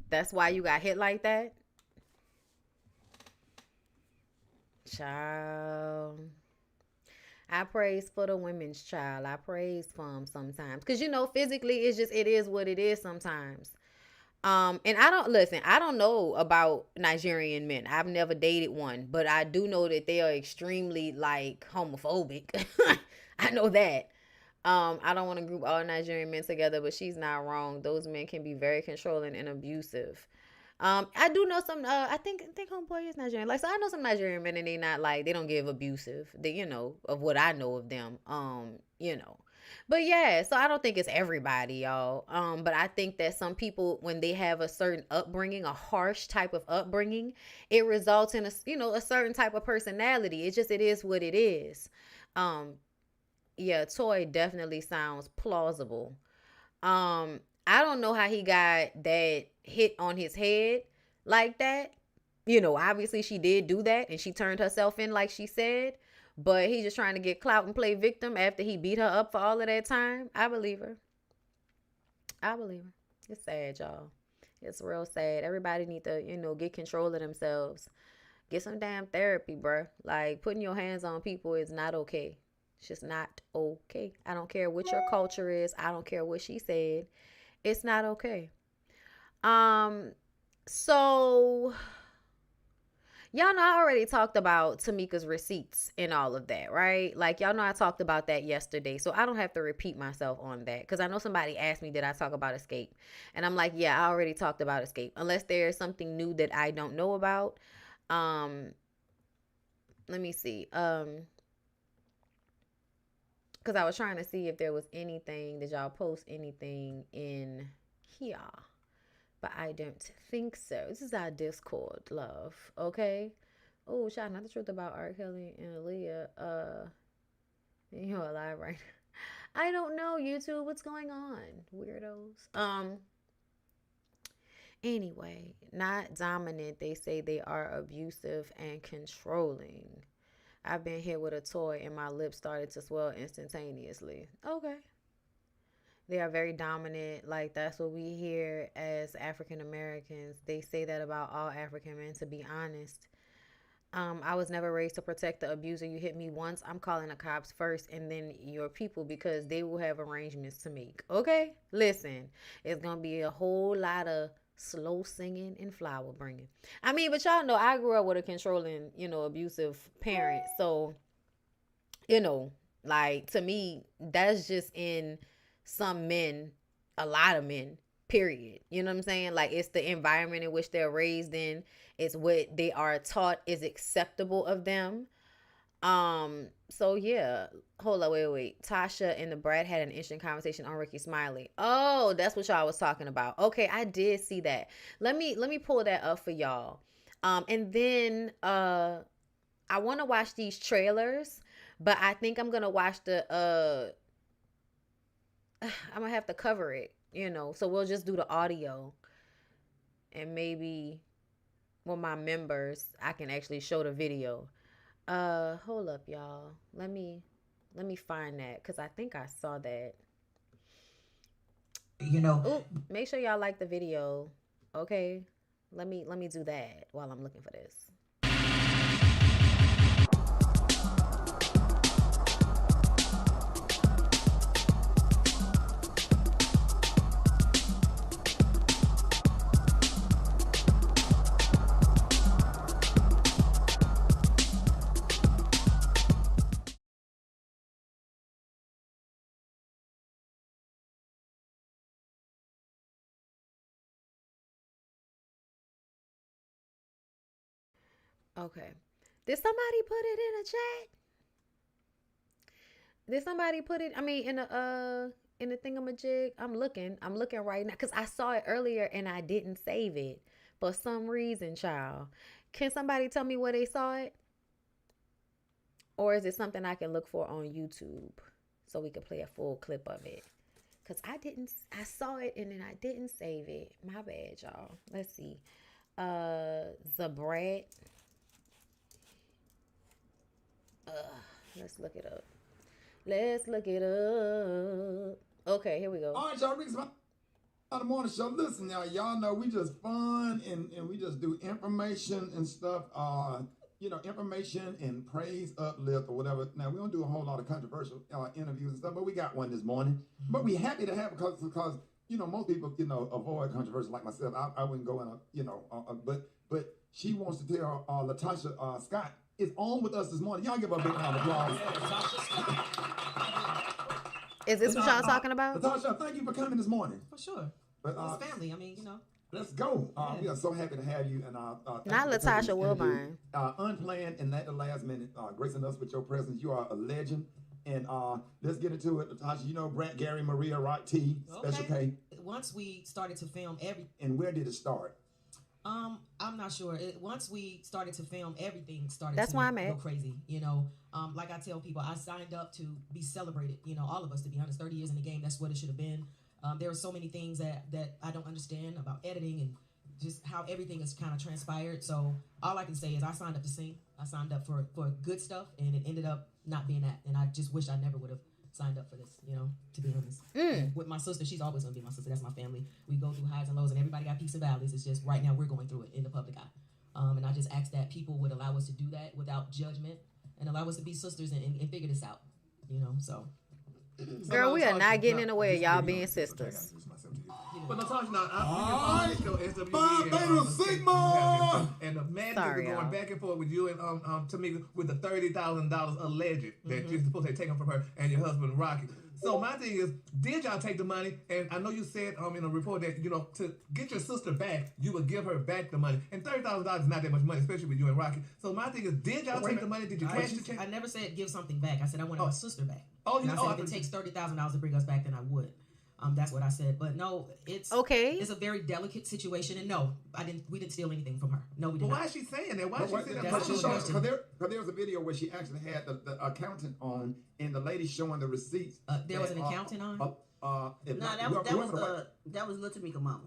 That's why you got hit like that? Child. I praise for the women's child. I praise for them sometimes. Because, you know, physically, it is what it is sometimes. And I don't know about Nigerian men. I've never dated one, but I do know that they are extremely, like, homophobic. I know that. I don't want to group all Nigerian men together, but she's not wrong. Those men can be very controlling and abusive. I do know some, I think homeboy is Nigerian. Like, so I know some Nigerian men and they don't give abusive, you know, of what I know of them, you know. But yeah, so I don't think it's everybody, y'all. But I think that some people, when they have a certain upbringing, a harsh type of upbringing, it results in a certain type of personality. It is what it is. Yeah, Toy definitely sounds plausible. I don't know how he got that hit on his head like that. You know, obviously she did do that and she turned herself in like she said. But he's just trying to get clout and play victim after he beat her up for all of that time. I believe her. I believe her. It's sad, y'all. It's real sad. Everybody need to, get control of themselves. Get some damn therapy, bruh. Like, putting your hands on people is not okay. It's just not okay. I don't care what your culture is. I don't care what she said. It's not okay. Um, so y'all know I already talked about Tamika's receipts and all of that, right? Like, y'all know I talked about that yesterday, so I don't have to repeat myself on that, because I know somebody asked me, did I talk about Xscape? And I'm like, yeah, I already talked about Xscape, unless there's something new that I don't know about. Let me see. Because I was trying to see if there was anything, did y'all post anything in here? But I don't think so. This is our Discord, love. Okay. Oh, child, not the truth about R. Kelly and Aaliyah. You're alive, right? I don't know, YouTube. What's going on, weirdos? Anyway, not dominant. They say they are abusive and controlling. I've been hit with a toy and my lips started to swell instantaneously. Okay. They are very dominant. Like, that's what we hear as African Americans. They say that about all African men, to be honest. I was never raised to protect the abuser. You hit me once, I'm calling the cops first, and then your people, because they will have arrangements to make. Okay? Listen, it's going to be a whole lot of slow singing and flower bringing. I mean, but y'all know I grew up with a controlling, abusive parent. So, like, to me, that's just in some men, a lot of men, period. You know what I'm saying? Like, it's the environment in which they're raised in. It's what they are taught is acceptable of them. So yeah. Hold up, wait. Tasha and the Brat had an interesting conversation on Ricky Smiley. Oh, that's what y'all was talking about. Okay, I did see that. Let me pull that up for y'all. And then I want to watch these trailers, but I think I'm gonna watch the I'm gonna have to cover it, so we'll just do the audio, and maybe with my members I can actually show the video. Hold up, y'all. Let me find that, because I think I saw that. Ooh, make sure y'all like the video. Okay, let me do that while I'm looking for this. Okay. Did somebody put it in a chat? Did somebody put it, in the thingamajig? I'm looking right now, because I saw it earlier and I didn't save it for some reason, child. Can somebody tell me where they saw it? Or is it something I can look for on YouTube so we can play a full clip of it? Because I saw it and then I didn't save it. My bad, y'all. Let's see. The Brat. Let's look it up. Okay, here we go. All right, y'all. Rick's on the morning show. Listen, y'all know we just fun and we just do information and stuff. Information and praise, uplift, or whatever. Now, we don't do a whole lot of controversial interviews and stuff, but we got one this morning. But we happy to have it because most people, avoid controversy like myself. I wouldn't go in but she wants to tell Latasha Scott is on with us this morning. Y'all give her a big round of applause. Is this what y'all talking about? Latasha, thank you for coming this morning. For sure. But, it's family. Let's go. We are so happy to have you. And not Latasha Wilburn. Unplanned and at the last minute, gracing us with your presence. You are a legend. And let's get into it, Latasha. Brett, Gary, Maria, Rock T, Special K. Once we started to film And where did it start? I'm not sure. Once we started to film, everything started That's to why I'm go at. crazy. Like I tell people, I signed up to be celebrated. All of us, to be honest, 30 years in the game, that's what it should have been. There are so many things that I don't understand about editing and just how everything is kind of transpired. So all I can say is I signed up to sing. I signed up for good stuff, and it ended up not being that. And I just wish I never would have signed up for this, you know, to be honest. And with my sister, she's always going to be my sister. That's my family. We go through highs and lows, and everybody got peaks and valleys. It's just right now we're going through it in the public eye. And I just ask that people would allow us to do that without judgment and allow us to be sisters and figure this out, you know, so. Girl, we are not getting in the way of y'all being sisters. But Natasha, now, Alright. SWB Phi Beta Sigma. and the man Sorry, going y'all. back and forth with you and Tamika with the $30,000 alleged that you're supposed to have taken from her and your husband Rocky. So my thing is, did y'all take the money? And I know you said in a report that, you know, to get your sister back, you would give her back the money. And $30,000 is not that much money, especially with you and Rocky. So my thing is, did y'all take the money? Did you cash the check? I never said give something back. I said I wanted my sister back. Oh, and I said if it takes $30,000 to bring us back, then I would. That's what I said. But no, it's okay. It's a very delicate situation, and no, we didn't steal anything from her. No, we did But not. why is she saying that? Why is she saying that? That's Because there was a video where she actually had the accountant on, and the lady showing the receipts. There was an accountant on. No, that was Lil Tamika mama.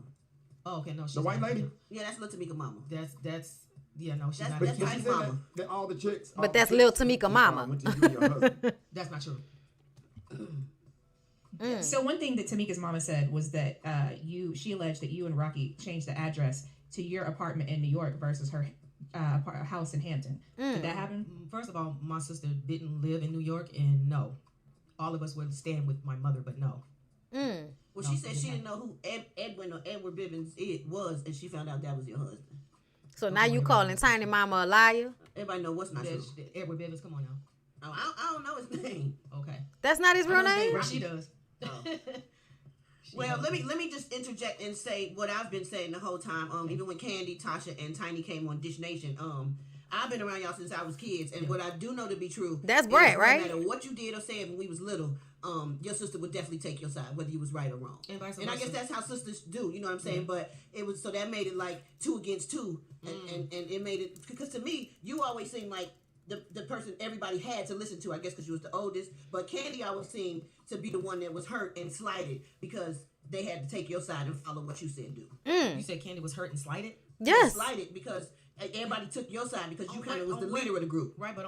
Oh, okay, no, she's the white not. lady. Yeah, that's Lil Tamika mama. That's yeah, no, she's That's- not. But that's she Tiny's said mama. that all the chicks. But that's Lil Tamika mama. went to you and your husband. That's not true. So one thing that Tamika's mama said was that she alleged that you and Rocky changed the address to your apartment in New York versus her house in Hampton. Did that happen? First of all, my sister didn't live in New York, and no, all of us would stand with my mother, but no. Well, she said she didn't know who Edwin or Edward Bivens was, and she found out that was your husband. So now you calling Tiny Mama a liar? Everybody know what's not true. Edward Bivens, come on now. Oh, I don't know his name. Okay. That's not his real I know name? She does. Well, let me just interject and say what I've been saying the whole time. Even when Candy, Tasha, and Tiny came on Dish Nation, I've been around y'all since I was kids, and what I do know to be true. That's Brett, right? No matter what you did or said when we was little, your sister would definitely take your side, whether you was right or wrong. And vice And I guess versa. that's how sisters do. You know what I'm saying? But it was so that made it like 2 against 2, and it made it because to me you always seemed like the person everybody had to listen to, I guess because you was the oldest. But Candy always seemed to be the one that was hurt and slighted because they had to take your side and follow what you said do. You said Candy was hurt and slighted? Yes. Slighted because everybody took your side because you kind of was the leader of the group. Right, but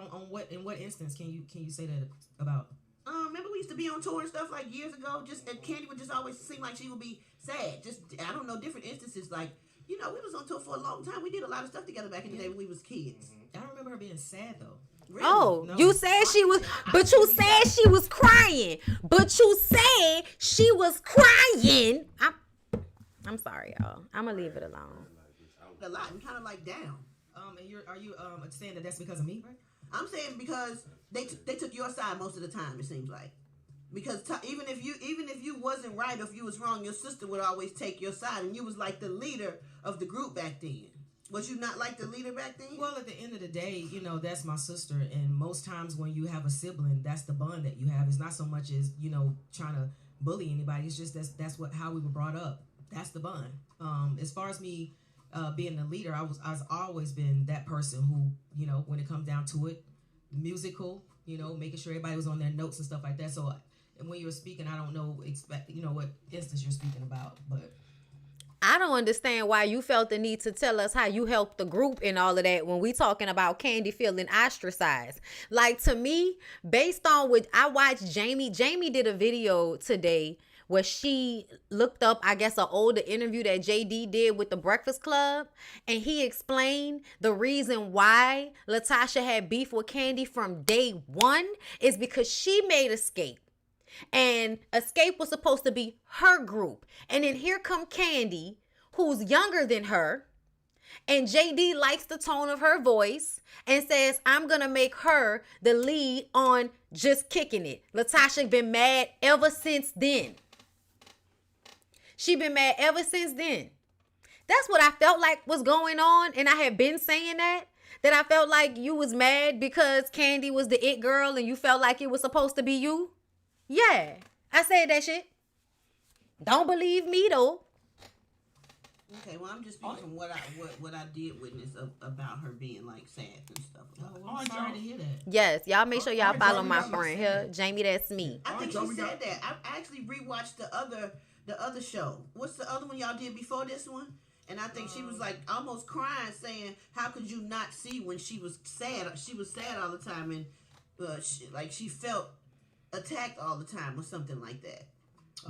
in what instance can you say that about? Remember we used to be on tour and stuff like years ago. And Candy would just always seem like she would be sad. Just I don't know, different instances like. You know, we was on tour for a long time. We did a lot of stuff together back in the day when we was kids. I don't remember her being sad though. Really? Oh, No. you said she was, but you said she was crying. But you said she was crying. I'm sorry, y'all. I'm gonna leave it alone. A lot and kind of like down. And are you saying that that's because of me, right? I'm saying because they took your side most of the time. It seems like because even if you wasn't right or if you was wrong, your sister would always take your side, and you was like the leader of the group back then. Was you not like the leader back then? Well, at the end of the day, you know, that's my sister, and most times when you have a sibling, that's the bond that you have. It's not so much as, you know, trying to bully anybody. It's just that's how we were brought up. That's the bond. As far as me being the leader, I've always been that person who, you know, when it comes down to it, musical, you know, making sure everybody was on their notes and stuff like that. So, and when you were speaking, I don't know, what instance you're speaking about, but. I don't understand why you felt the need to tell us how you helped the group and all of that when we talking about Candy feeling ostracized. Like, to me, based on what I watched, Jamie did a video today where she looked up, I guess, an older interview that JD did with the Breakfast Club, and he explained the reason why Latasha had beef with Candy from day one is because she made Xscape. And Xscape was supposed to be her group. And then here come Candy, who's younger than her. And JD likes the tone of her voice and says, I'm going to make her the lead on Just Kicking It. Latasha been mad ever since then. She been mad ever since then. That's what I felt like was going on. And I had been saying that I felt like you was mad because Candy was the it girl and you felt like it was supposed to be you. Yeah, I said that shit. Don't believe me though. Okay, well I'm just speaking from what I did witness about her being like sad and stuff. Oh, well, I'm sorry to hear that. Yes, y'all make sure y'all Alright, follow y'all, my we got friend here, Jamie. That's me. I think Alright, she y'all, said that. I actually rewatched the other show. What's the other one y'all did before this one? And I think she was like almost crying, saying, "How could you not see when she was sad? She was sad all the time, and she felt attacked all the time or something like that.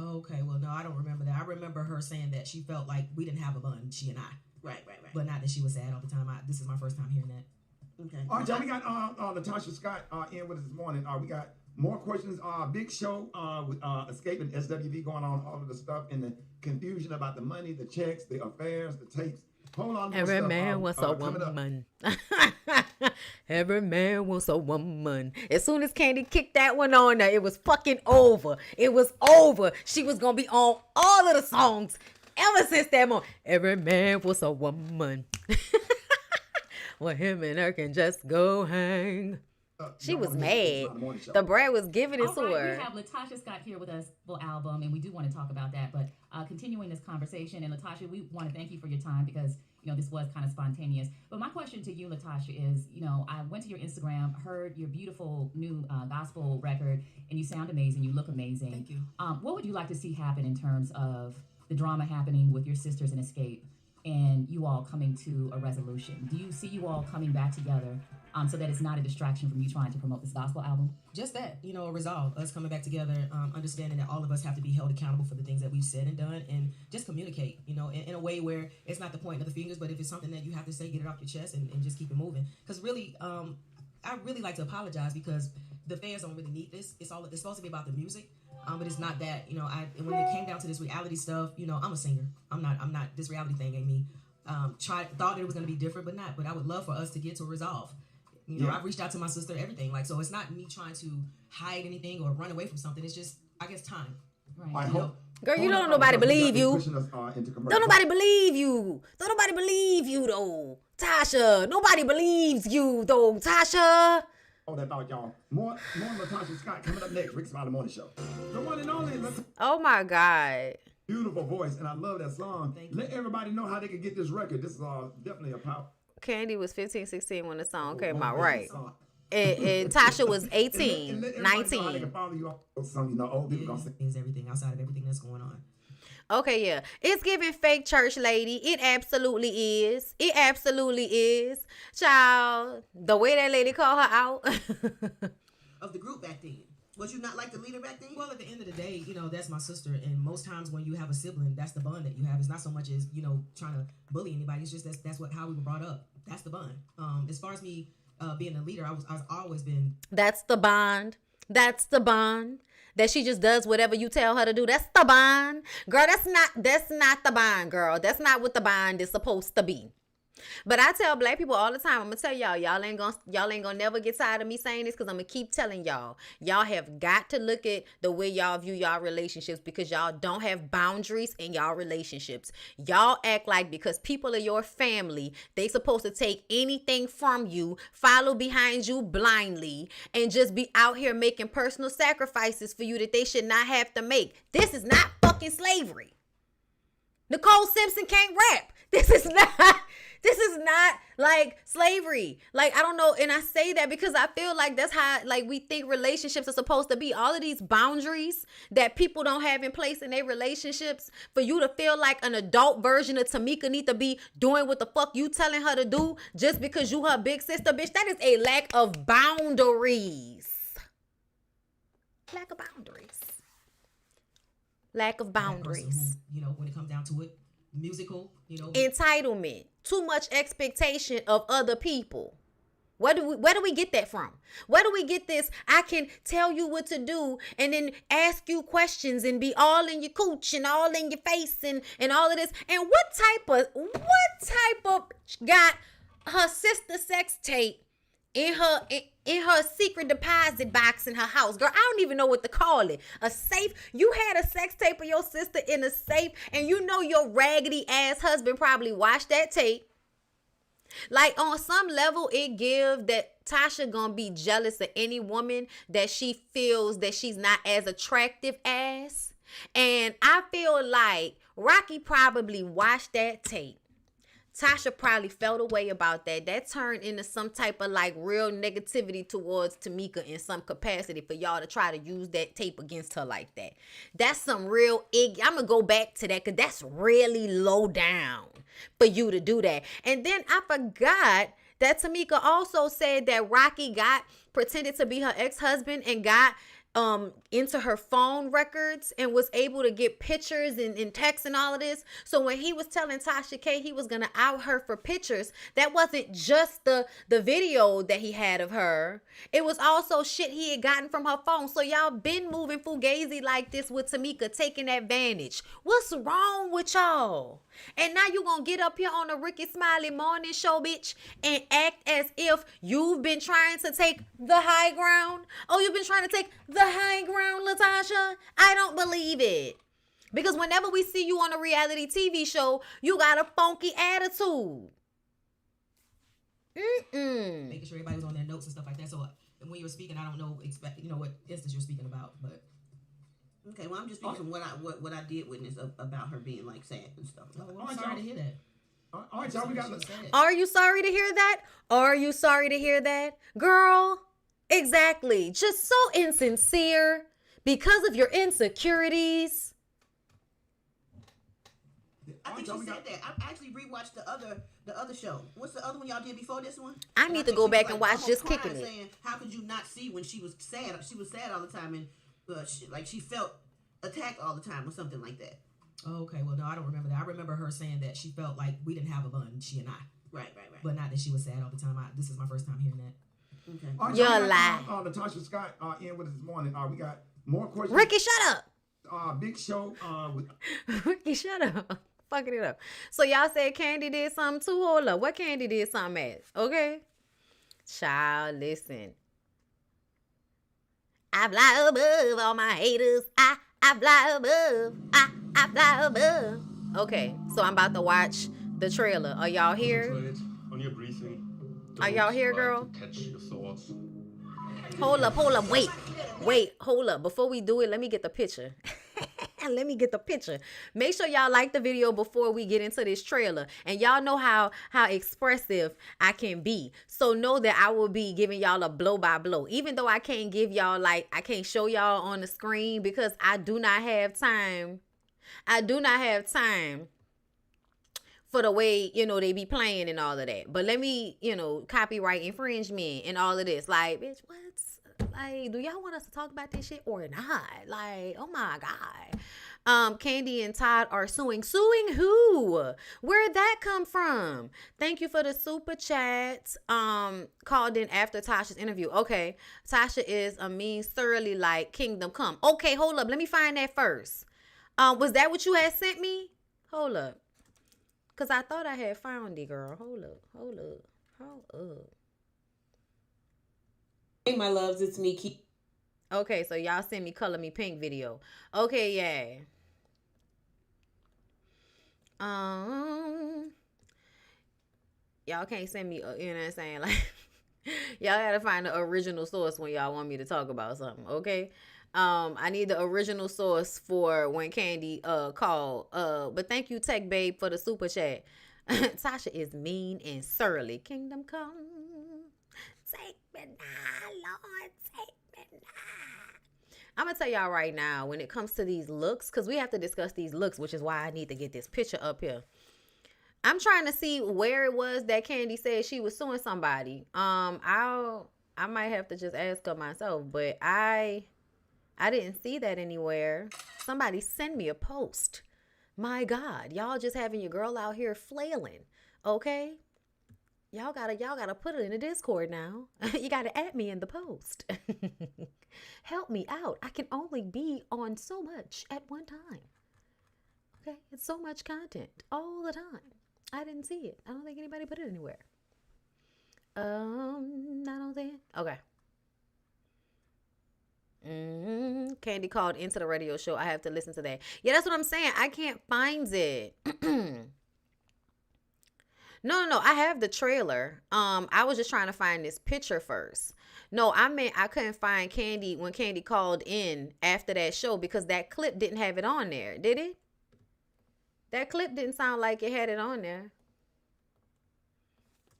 Okay, well, no, I don't remember that. I remember her saying that she felt like we didn't have a bun, she and I. Right. But not that she was sad all the time. This is my first time hearing that. Okay. All right, y'all, we got Natasha Scott in with us this morning. We got more questions. Big show with Xscape and SWV going on, all of the stuff and the confusion about the money, the checks, the affairs, the tapes. Hold on. Every man wants a woman. Every man wants a woman. As soon as Candy kicked that one on there, it was fucking over. It was over. She was going to be on all of the songs ever since that moment. Every man wants a woman. Well, him and her can just go hang. She was mad. The bread was giving it to her. We have Latasha Scott here with us for album, and we do want to talk about that. But continuing this conversation, and Latasha, we want to thank you for your time because this was kind of spontaneous. But my question to you, Latasha, is I went to your Instagram, heard your beautiful new gospel record, and you sound amazing. You look amazing. Thank you. What would you like to see happen in terms of the drama happening with your sisters in Xscape and you all coming to a resolution? Do you see you all coming back together? So that it's not a distraction from you trying to promote this gospel album? Just that, a resolve, us coming back together, understanding that all of us have to be held accountable for the things that we've said and done, and just communicate, in a way where it's not the point of the fingers, but if it's something that you have to say, get it off your chest and just keep it moving. Because really, I really like to apologize because the fans don't really need this. It's supposed to be about the music, but it's not that. And when it came down to this reality stuff, I'm a singer. I'm not. This reality thing ain't me. Thought it was gonna be different, but not. But I would love for us to get to a resolve. I've reached out to my sister, everything. So it's not me trying to hide anything or run away from something. It's just, I guess, time. Right. Girl, you don't nobody believe you. Don't nobody believe you. Don't nobody believe you, though. Tasha, nobody believes you, though. Tasha. Oh, that thought, y'all. More Natasha Scott coming up next. Rick Smiley Morning Show. The one and only. Oh, my God. Beautiful voice, and I love that song. Let everybody know how they can get this record. This is definitely a power. Candy was 15, 16 when the song came out, right? And Tasha was 18, 19. Is everything outside of everything that's going on. Okay, yeah. It's giving fake church lady. It absolutely is. It absolutely is. Child, the way that lady called her out. Of the group back then. Was you not like the leader back then? Well, at the end of the day, that's my sister. And most times when you have a sibling, that's the bond that you have. It's not so much as, trying to bully anybody. It's just that's how we were brought up. That's the bond. As far as me being a leader, I've always been. That's the bond. That's the bond. That she just does whatever you tell her to do. That's the bond. Girl, that's not the bond, girl. That's not what the bond is supposed to be. But I tell black people all the time, I'm gonna tell y'all ain't gonna never get tired of me saying this, because I'm gonna keep telling y'all have got to look at the way y'all view y'all relationships, because y'all don't have boundaries in y'all relationships. Y'all act like because people are your family, they supposed to take anything from you, follow behind you blindly, and just be out here making personal sacrifices for you that they should not have to make. This is not fucking slavery. Nicole Simpson can't rap. This is not like slavery. Like, I don't know. And I say that because I feel like that's how we think relationships are supposed to be. All of these boundaries that people don't have in place in their relationships, for you to feel like an adult version of Tamika need to be doing what the fuck you telling her to do just because you her big sister, bitch. That is a lack of boundaries. Lack of boundaries. Lack of boundaries. Who, when it comes down to it, musical, entitlement, too much expectation of other people. Where do we get that from? Where do we get this? I can tell you what to do and then ask you questions and be all in your cooch and all in your face and all of this. And what type of got her sister sex tape in her secret deposit box in her house? Girl, I don't even know what to call it. A safe? You had a sex tape of your sister in a safe, and your raggedy ass husband probably watched that tape. Like, on some level, it gives that Tasha gonna be jealous of any woman that she feels that she's not as attractive as. And I feel like Rocky probably watched that tape. Tasha probably felt a way about that. That turned into some type of real negativity towards Tamika in some capacity for y'all to try to use that tape against her like that. That's some real I'm going to go back to that because that's really low down for you to do that. And then I forgot that Tamika also said that Rocky pretended to be her ex-husband and got into her phone records and was able to get pictures and texts and all of this. So when he was telling Tasha K he was gonna out her for pictures, that wasn't just the video that he had of her. It was also shit he had gotten from her phone. So y'all been moving fugazi like this with Tamika, taking advantage. What's wrong with y'all? And now you gonna get up here on the Ricky Smiley morning show, bitch, and act as if you've been trying to take the high ground. Oh, you've been trying to take the high ground, Latasha? I don't believe it. Because whenever we see you on a reality TV show, you got a funky attitude. Making sure everybody was on their notes and stuff like that. So when you were speaking, I don't know what instance you're speaking about, but. Okay, well, I'm just speaking from what I did witness about her being like sad and stuff. I'm sorry to hear that. All right, y'all, we got. Are you sorry to hear that? Are you sorry to hear that, girl? Exactly. Just so insincere because of your insecurities. I think she said that. I actually rewatched the other show. What's the other one y'all did before this one? I need to go back and watch Just Kicking It. Saying, how could you not see when she was sad? She was sad all the time, and she felt attacked all the time or something like that. Oh, okay, well, no, I don't remember that. I remember her saying that she felt like we didn't have a bond, she and I. Right. But not that she was sad all the time. This is my first time hearing that. Okay. All right, you're lying. Natasha Scott in with us this morning. We got more questions. Ricky, shut up. Big show. With Ricky, shut up. Fucking it up. So y'all said Candy did something too? Hold up. What Candy did something at? Okay. Child, listen. I fly above all my haters. I fly above. I fly above. Okay, so I'm about to watch the trailer. Are y'all here? On your breathing. Are y'all here, girl? Catch your thoughts. Hold up. Wait, hold up. Before we do it, let me get the picture. Make sure y'all like the video before we get into this trailer. And y'all know how expressive I can be. So know that I will be giving y'all a blow by blow. Even though I can't give y'all I can't show y'all on the screen because I do not have time. For the way, they be playing and all of that. But let me, copyright infringement and all of this. Like, bitch, what's like, do y'all want us to talk about this shit or not? Like, oh my God. Candy and Todd are suing. Suing who? Where'd that come from? Thank you for the super chat. Called in after Tasha's interview. Okay. Tasha is a mean, thoroughly like Kingdom Come. Okay, hold up. Let me find that first. Was that what you had sent me? Hold up. Because I thought I had found it, girl. Hold up. Hey, my loves, it's me. Okay, so y'all send me Color Me Pink video. Okay, yeah. Y'all can't send me, you know what I'm saying? Like, y'all gotta find the original source when y'all want me to talk about something, okay? I need the original source for when Candy called. But thank you, Tech Babe, for the super chat. Tasha is mean and surly. Kingdom Come. Take me now, Lord. Take me now. I'm going to tell y'all right now, when it comes to these looks, because we have to discuss these looks, which is why I need to get this picture up here. I'm trying to see where it was that Candy said she was suing somebody. I might have to just ask her myself, but I didn't see that anywhere. Somebody send me a post. My God, y'all just having your girl out here flailing, okay? Y'all gotta put it in the Discord now. You gotta add me in the post. Help me out. I can only be on so much at one time. Okay, it's so much content all the time. I didn't see it. I don't think anybody put it anywhere. I don't think. Okay. Candy called into the radio show. I have to listen to that. Yeah, that's what I'm saying. I can't find it. No. I have the trailer. I was just trying to find this picture first. No, I meant I couldn't find Candy when Candy called in after that show because that clip didn't have it on there, did it? That clip didn't sound like it had it on there.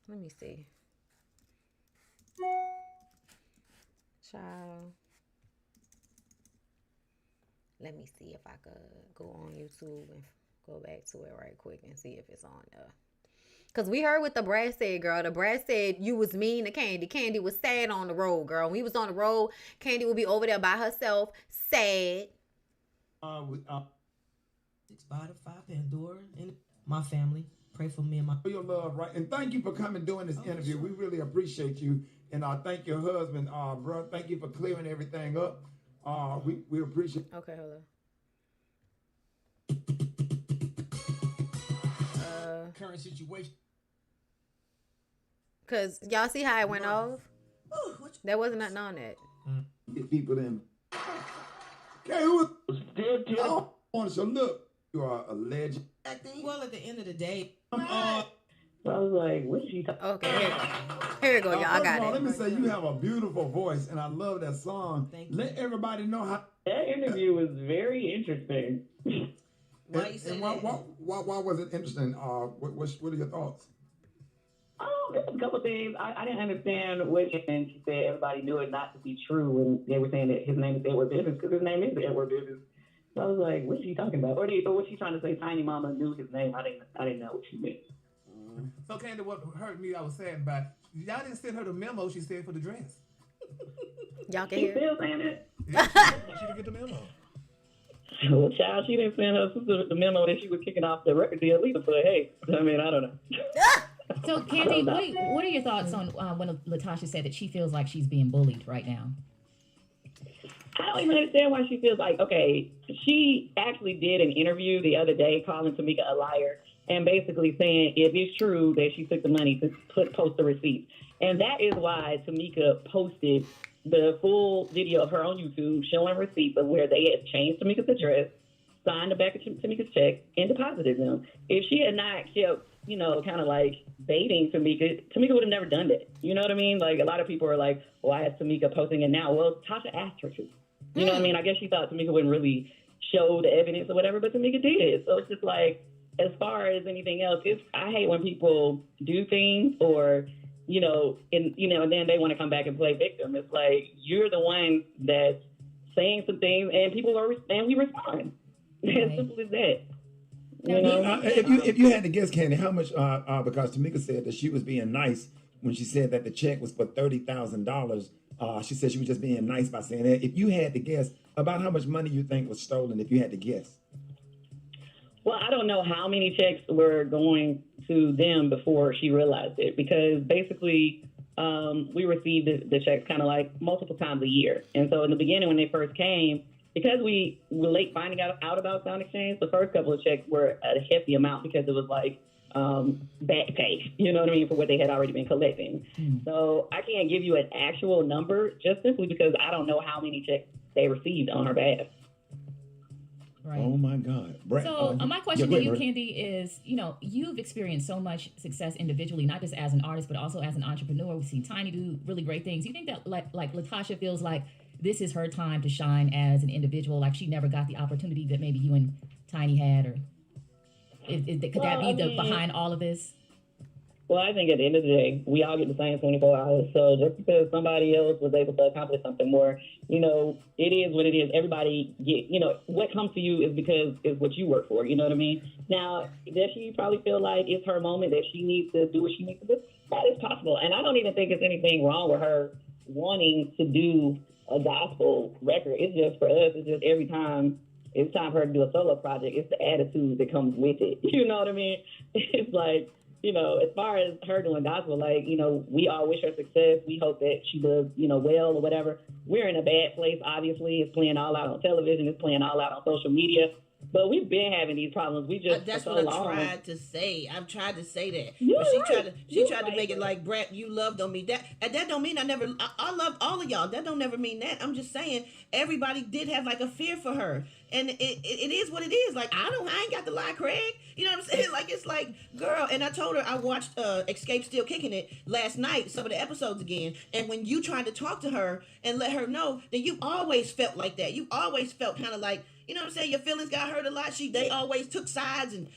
Let me see. Child. Let me see if I could go on YouTube and go back to it right quick and see if it's on there. Cause we heard what the Brad said, girl. The Brad said you was mean to Candy. Candy was sad on the road, girl. When we was on the road, Candy would be over there by herself, sad. Spotify, Pandora, and my family. Pray for me and my. For your love, right? And thank you for coming doing this interview. Sure. We really appreciate you. And I thank your husband, bro. Thank you for clearing everything up. We appreciate. Okay, hold on. Current situation. Cause y'all see how it went off? There wasn't nothing on it. Get people in. Okay, who was? So look, you are a legend. Well, at the end of the day, I was like, what is she talking? Okay, here you go, y'all. I got it. Let me say, you have a beautiful voice, and I love that song. Let everybody know how. That interview was very interesting. Why you say that? Why was it interesting? What are your thoughts? There's a couple things. I didn't understand what she said. Everybody knew it not to be true, and they were saying that his name is Edward Business because his name is Edward Business. So I was like, what is she talking about? Or was she trying to say Tiny Mama knew his name? I didn't know what she meant. So Candy, what hurt me, I was saying about y'all didn't send her the memo she said for the dress. Y'all can She hear. still saying it? Yeah, she didn't get the memo. Well, child, she didn't send her sister the memo that she was kicking off the record deal either. But hey, I mean, I don't know. So, Candy, what are your thoughts on when Latasha said that she feels like she's being bullied right now? I don't even understand why she feels like, okay, she actually did an interview the other day calling Tamika a liar and basically saying if it's true that she took the money to post the receipts. And that is why Tamika posted the full video of her on YouTube showing receipts of where they had changed Tamika's address, signed the back of Tamika's check, and deposited them. If she had not kept, kind of like baiting Tamika would have never done that. You know what I mean? Like, a lot of people are like, why is Tamika posting it now? Well, Tasha asked her to. You know what I mean? I guess she thought Tamika wouldn't really show the evidence or whatever, but Tamika did. So it's just like, as far as anything else, I hate when people do things or, and then they want to come back and play victim. It's like, you're the one that's saying some things and people and we respond. As simple as that. If you had to guess, Candy, how much, because Tamika said that she was being nice when she said that the check was for $30,000. She said she was just being nice by saying that. If you had to guess, about how much money you think was stolen, if you had to guess? Well, I don't know how many checks were going to them before she realized it, because basically we received the checks kind of like multiple times a year. And so in the beginning when they first came, because we were late finding out about Sound Exchange, the first couple of checks were a hefty amount because it was like back pay, you know what I mean, for what they had already been collecting. So I can't give you an actual number just simply because I don't know how many checks they received on her behalf. Right. Oh my God. So my question to you, Candy, is, you've experienced so much success individually, not just as an artist, but also as an entrepreneur. We've seen Tiny do really great things. Do you think that like Latasha feels like this is her time to shine as an individual, like she never got the opportunity that maybe you and Tiny had, or could that be behind all of this? Well, I think at the end of the day, we all get the same 24 hours. So just because somebody else was able to accomplish something more, it is what it is. Everybody what comes to you is because it's what you work for. You know what I mean? Now, does she probably feel like it's her moment that she needs to do what she needs to do? That is possible. And I don't even think there's anything wrong with her wanting to do a gospel record. It's just for us, it's just every time it's time for her to do a solo project, it's the attitude that comes with it. You know what I mean? It's like, as far as her doing gospel, like, we all wish her success. We hope that she does, well or whatever. We're in a bad place, obviously. It's playing all out on television. It's playing all out on social media. But we've been having these problems. We just that's for what so I long. tried to say. I've tried to say that. You're But she right. tried to make it like, Brett, you loved on me. That don't mean I loved all of y'all. That don't never mean that. I'm just saying everybody did have like a fear for her. And it is what it is. Like, I ain't got to lie, Craig. You know what I'm saying? Like, it's like, girl. And I told her I watched Xscape Still Kicking It last night, some of the episodes again. And when you tried to talk to her and let her know that you always felt like that. You always felt kind of like, you know what I'm saying? Your feelings got hurt a lot. They always took sides, and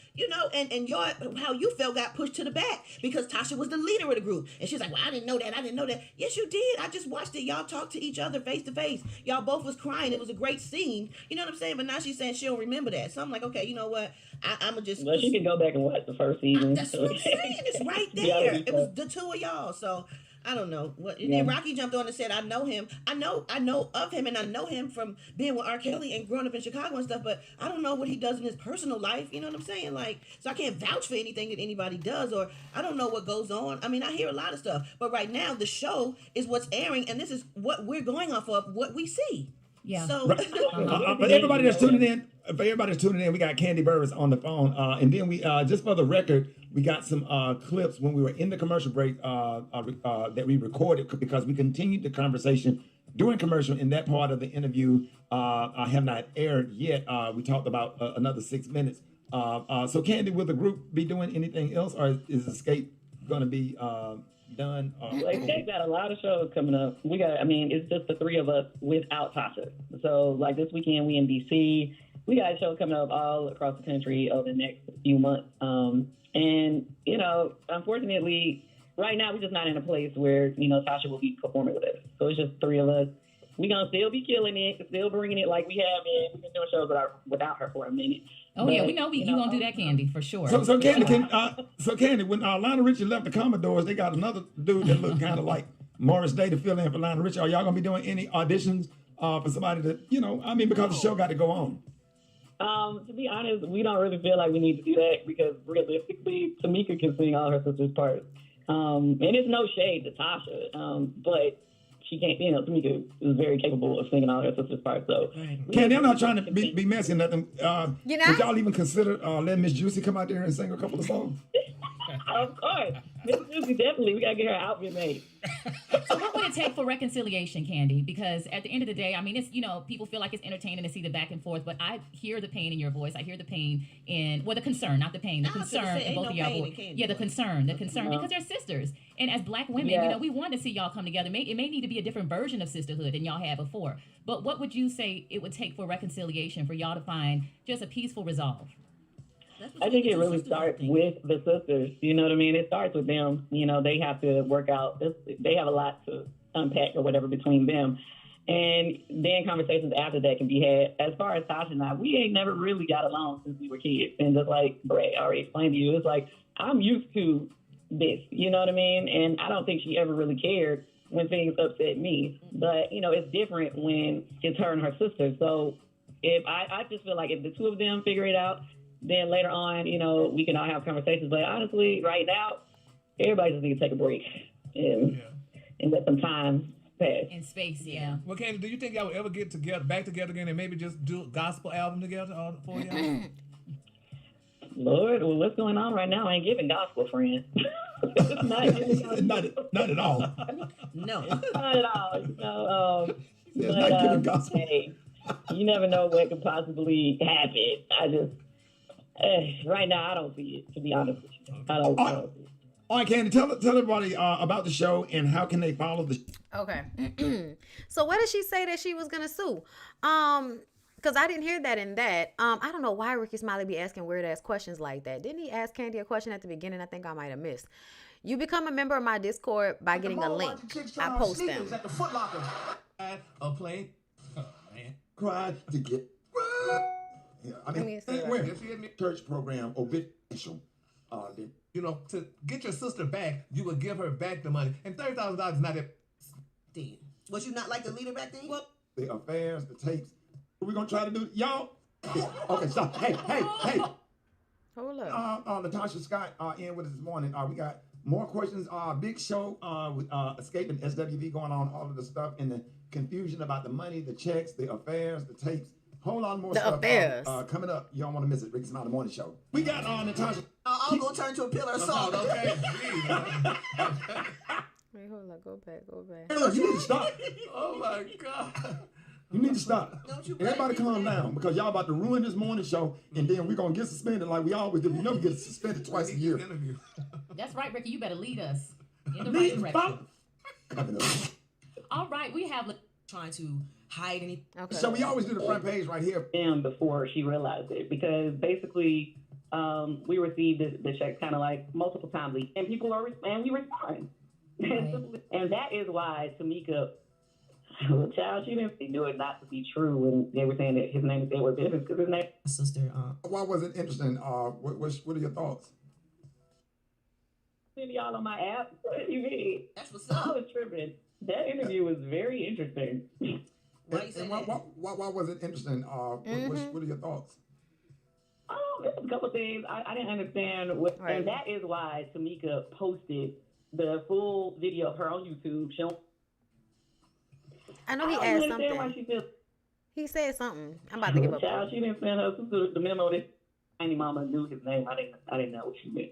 and your how you felt got pushed to the back because Tasha was the leader of the group. And she's like, well, I didn't know that. Yes, you did. I just watched it. Y'all talked to each other face to face. Y'all both was crying. It was a great scene. You know what I'm saying? But now she's saying she don't remember that. So I'm like, okay, you know what? I'm gonna just. Well, she can go back and watch the first season. That's what I'm saying. It's right there. It was the two of y'all. So I don't know what. And then Rocky jumped on and said, "I know him. I know of him, and I know him from being with R. Kelly and growing up in Chicago and stuff. But I don't know what he does in his personal life. You know what I'm saying? Like, so I can't vouch for anything that anybody does, or I don't know what goes on. I mean, I hear a lot of stuff, but right now the show is what's airing, and this is what we're going off of, what we see. Yeah. So, but everybody that's tuning in, we got Candy Burris on the phone, and then we just for the record, we got some clips when we were in the commercial break that we recorded because we continued the conversation during commercial. In that part of the interview, I have not aired yet. We talked about another 6 minutes. So, Candy, will the group be doing anything else, or is Xscape going to be done? Like, they got a lot of shows coming up. It's just the three of us without Tasha. So, like, this weekend we in DC. We got a show coming up all across the country over the next few months. And, you know, unfortunately, right now we're just not in a place where, you know, Tasha will be performing with us. So it's just three of us. We're going to still be killing it, still bringing it like we have been. We've been doing shows without her for a minute. Oh, yeah, we know you going to do that, Candy, for sure. So Candy, when Lionel Richie left the Commodores, they got another dude that looked kind of like Morris Day to fill in for Lionel Richie. Are y'all going to be doing any auditions for somebody that, you know, I mean, because the show got to go on? To be honest, we don't really feel like we need to do that because realistically, Tamika can sing all her sister's parts. And it's no shade to Tasha, but she can't, you know, Tamika is very capable of singing all her sister's parts. So, Candy, I'm not trying to be messy or nothing. You know? Would y'all even consider letting Miss Juicy come out there and sing a couple of songs? Of course. Miss Juicy, definitely. We got to get her outfit made. So what would it take for reconciliation, Candy? Because at the end of the day, I mean, it's, you know, people feel like it's entertaining to see the back and forth, but I hear the pain in your voice. I hear the pain in, well, the concern, not the pain, the concern in both of y'all voice. Yeah, the concern, because they're sisters. And as Black women, you know, we want to see y'all come together. It may need to be a different version of sisterhood than y'all had before. But what would you say it would take for reconciliation for y'all to find just a peaceful resolve? I think it really starts with the sisters. You know what I mean? It starts with them. You know, they have to work out. They have a lot to unpack or whatever between them. And then conversations after that can be had. As far as Tasha and I, we ain't never really got along since we were kids. And just like Brett already explained to you, it's like, I'm used to this. You know what I mean? And I don't think she ever really cared when things upset me. But, you know, it's different when it's her and her sister. So if I just feel like if the two of them figure it out, then later on, you know, we can all have conversations. But honestly, right now, everybody just needs to take a break and let some time pass. In space, yeah. Well, Candy, do you think y'all will ever get back together again and maybe just do a gospel album together, all four of y'all? Lord, well, what's going on right now? I ain't giving gospel, friend. not at all. No. Not at all. You know, not giving gospel. Hey, you never know what could possibly happen. I just... right now, I don't see it, to be honest with you. I don't see it. All right, Candy, tell everybody about the show and how can they follow the Okay. So what did she say that she was going to sue? Because I didn't hear that in that. I don't know why Ricky Smiley be asking weird-ass questions like that. Didn't he ask Candy a question at the beginning? I think I might have missed. You become a member of my Discord by getting a link. I post them. At the Foot Locker. A plane. Oh, man. Cried to get... Yeah, I mean, church program, official. You know, to get your sister back, you would give her back the money. And $30,000 is not that. Was you not like the leader back then? Well, the affairs, the tapes. What we gonna try to do, y'all? Okay, stop. Hey. Hold up. Natasha Scott in with us this morning. We got more questions. Big show with Xscape and SWV going on, all of the stuff and the confusion about the money, the checks, the affairs, the tapes. Whole lot more stuff coming up. You don't want to miss it. Ricky Smiley Morning Show. We got Natasha. I'm going to turn to a pillar of salt. Okay. Wait, hold on. Go back. Look, you need to stop. Oh, my God. You need to stop. Everybody calm down because y'all about to ruin this morning show and then we're going to get suspended like we always do. We never get suspended twice a year. That's right, Ricky. You better lead us in the right direction. All right. We have trying to hide any. Okay. So we always do the front page right here. Before she realized it, because basically we received the checks kind of like multiple times, and people are and we respond, and that is why Tamika Well, child, she didn't do it not to be true when they were saying that his name is Edward Bivens because his name. My sister. Why was it interesting? What are your thoughts? Y'all on my app. What you mean? That's what's I up. was tripping. That interview was very interesting. Why you say And that? why was it interesting? What are your thoughts? There's a couple things I didn't understand, Right. and that is why Tamika posted the full video of her on YouTube showing. I know he I don't asked understand why something. she feels. He said something. I'm about to give up. Child, she didn't send her sister the memo that Tiny Mama knew his name. I didn't know what she meant.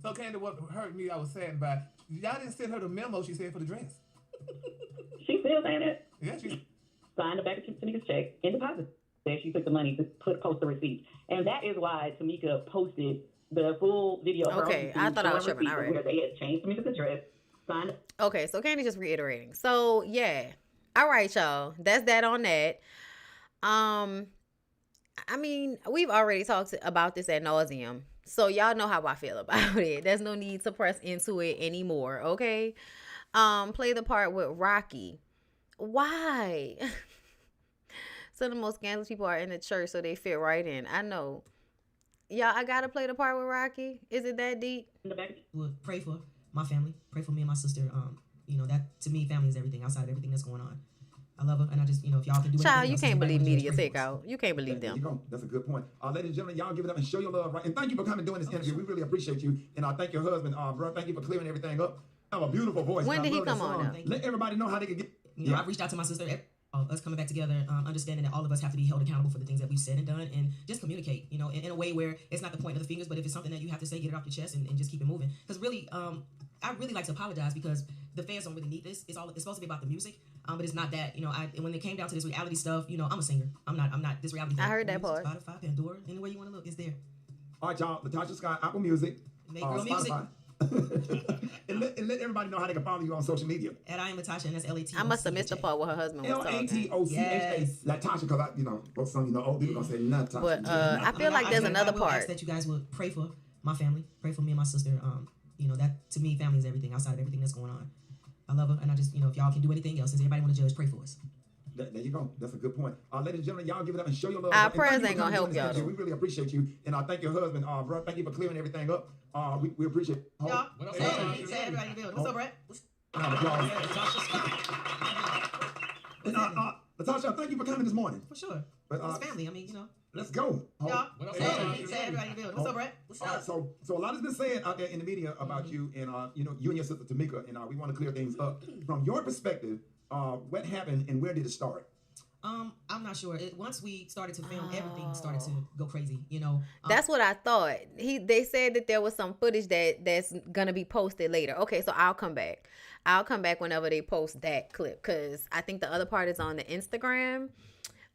So Candy, what hurt me, I was saddened by, y'all didn't send her the memo she said for the dress. She still saying it. Yeah, she Signed the back of Tamika's check and deposit. Then she took the money to post the receipt, and that is why Tamika posted the full video. Of her Okay, on YouTube I thought I was showing tripping. receipts All right. where they had changed Tamika's address. Signed. Okay, so Candy just reiterating. So yeah. All right, y'all. That's that on that. I mean, we've already talked about this ad nauseum. So y'all know how I feel about it. There's no need to press into it anymore, okay? Play the part with Rocky. Why? Some of the most scandalous people are in the church, so they fit right in. I know. Y'all, I gotta play the part with Rocky. Is it that deep? Would pray for my family, pray for me and my sister. You know, that to me, family is everything outside of everything that's going on. I love her, and I just, you know, if y'all can do Child, anything you else, can't anybody believe wanna media judge, pray take for us. out. You can't believe There you them. go. That's a good point. Ladies and gentlemen, y'all give it up and show your love, right? And thank you for coming and doing this interview. We really appreciate you. And I thank your husband, bro. Thank you for clearing everything up. Have a beautiful voice. When I did he love that come on song. now? Let everybody know how they can get. You know, I've reached out to my sister. Us coming back together, understanding that all of us have to be held accountable for the things that we've said and done, and just communicate, you know, in a way where it's not the point of the fingers, but if it's something that you have to say, get it off your chest and just keep it moving. Because really, I really like to apologize because the fans don't really need this. It's supposed to be about the music, but it's not that. You know, and when it came down to this reality stuff, you know, I'm a singer. I'm not this reality thing. I heard that part. Spotify, Pandora, anywhere you want to look, it's there. All right, y'all. Latasha Scott, Apple Music, Make real music. Spotify. and let everybody know how they can follow you on social media. And I am Latasha, and that's Latasha. I must have missed the part where her husband was talking. Latocha, Yes. Latasha, because most some old people gonna say Natasha. But I feel like there's another I will part. ask that you guys would pray for my family, pray for me and my sister. You know, that to me, family is everything outside of everything that's going on. I love her, and I just, you know, if y'all can do anything else, since everybody want to judge, pray for us. There you go. That's a good point. Ladies and gentlemen, y'all give it up and show your love. Our And thank prayers you for ain't gonna coming help doing this y'all, interview. We really appreciate you. And I thank your husband, bro. Thank you for clearing everything up. We appreciate it. Y'all, What up, say Latasha? everybody in the building. What's up, Brett? Round of applause. Latasha, thank you for coming this morning. For sure. But, It's family. I mean, you know. Let's go. Y'all, What up, say Latasha? everybody in the building. What's up, Brett? What's All right, up? so a lot has been said out there in the media about you and you know, you and your sister Tamika, and we want to clear things up. From your perspective, what happened and where did it start? I'm not sure. Once we started to film, everything started to go crazy. You know, That's what I thought. They said that there was some footage that's gonna be posted later. Okay, so I'll come back. I'll come back whenever they post that clip because I think the other part is on the Instagram.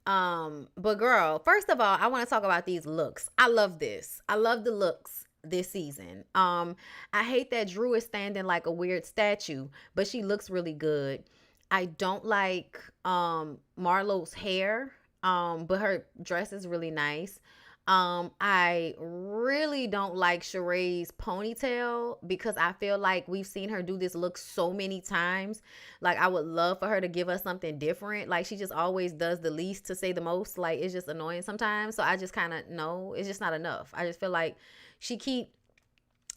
But girl, first of all, I want to talk about these looks. I love this. I love the looks this season. I hate that Drew is standing like a weird statue, but she looks really good. I don't like Marlo's hair, but her dress is really nice. I really don't like Sheree's ponytail because I feel like we've seen her do this look so many times. Like, I would love for her to give us something different. Like, she just always does the least to say the most. Like, it's just annoying sometimes. So I just kind of know it's just not enough. I just feel like she keep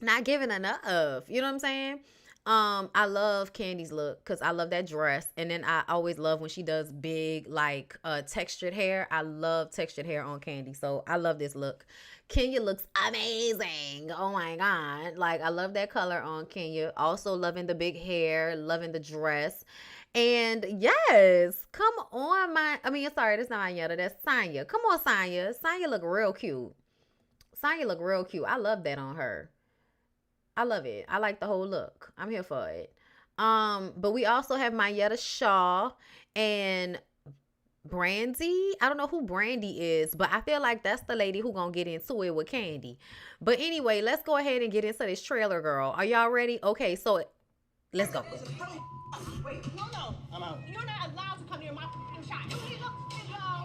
not giving enough. You know what I'm saying? I love Candy's look because I love that dress. And then I always love when she does big, like, textured hair. I love textured hair on Candy. So I love this look. Kenya looks amazing. Oh my God. Like, I love that color on Kenya. Also loving the big hair, loving the dress. And yes, come on, sorry, that's not Mayetta, that's Sonya. Come on, Sonya. Sonya look real cute. Sonya look real cute. I love that on her. I love it. I like the whole look. I'm here for it. But we also have Mayetta Shaw and Brandy. I don't know who Brandy is, but I feel like that's the lady who gonna get into it with Candy. But anyway, let's go ahead and get into this trailer, girl. Are y'all ready? Okay, so let's go. Wait, no. I'm out. You're not allowed to come near my f***ing shot. You need to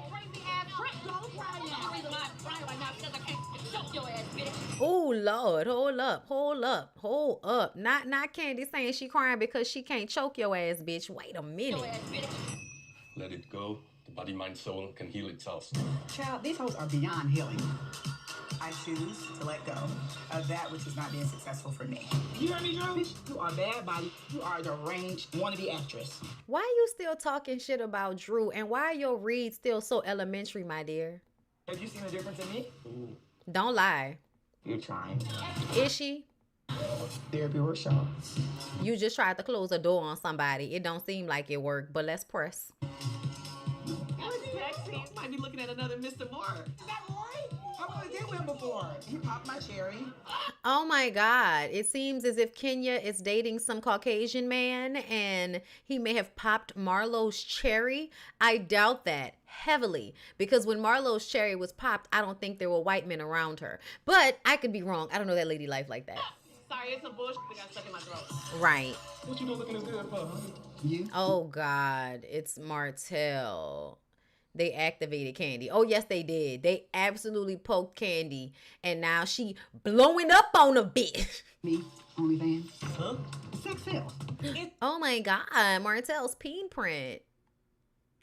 crazy ass trick. Don't try now. The reason why I'm crying right now is because I can't choke your ass, bitch. Ooh, Lord, hold up. Not Candy saying she crying because she can't choke your ass, bitch. Wait a minute. Let it go. The body, mind, soul can heal itself. Child, these hoes are beyond healing. I choose to let go of that which is not being successful for me. You hear me, Drew? Bitch, you are bad body. You are the range wannabe actress. Why you still talking shit about Drew? And why are your reads still so elementary, my dear? Have you seen a difference in me? Ooh. Don't lie. You're trying. Is she? Therapy workshop. You just tried to close a door on somebody. It don't seem like it worked, but let's press. Sexy. Might be looking at another Mr. Moore. Is that Roy? I've only did with him before. He popped my cherry. Oh my God. It seems as if Kenya is dating some Caucasian man and he may have popped Marlo's cherry. I doubt that heavily because when Marlo's cherry was popped, I don't think there were white men around her. But I could be wrong. I don't know that lady life like that. Sorry, it's some bullshit that got stuck in my throat. Right. What you doing looking as good for, huh? You? Oh God. It's Martell. They activated Candy. Oh, yes, they did. They absolutely poked Candy. And now she blowing up on a bitch. Me? OnlyFans? Huh? Sex sales. Oh, my God. Martell's peen print.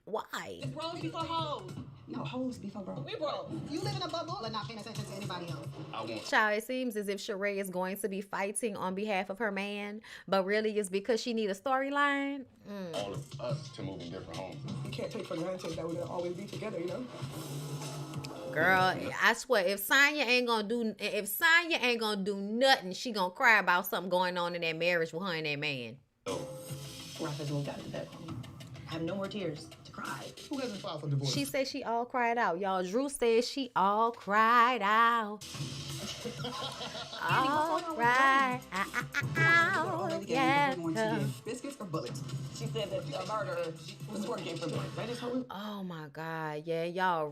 Why? It's bros before hoes. No, hoes before bros. We bros. You live in a bubble and not paying attention to anybody else. I won't. Child, it seems as if Sheree is going to be fighting on behalf of her man, but really it's because she need a storyline. All of us to move in different homes. You can't take for granted that we'll always be together, you know? Girl, I swear, if Sonya ain't gonna do nothing, she gonna cry about something going on in that marriage with her and that man. Rafa's moved out of the bedroom. I have no more tears to cry. Who hasn't filed for divorce? She said she all cried out. Y'all, Drew said she all cried out. All cried out. Yeah. Biscuits or bullets? She said that a murderer was working for me. That is how Oh my God. Yeah, y'all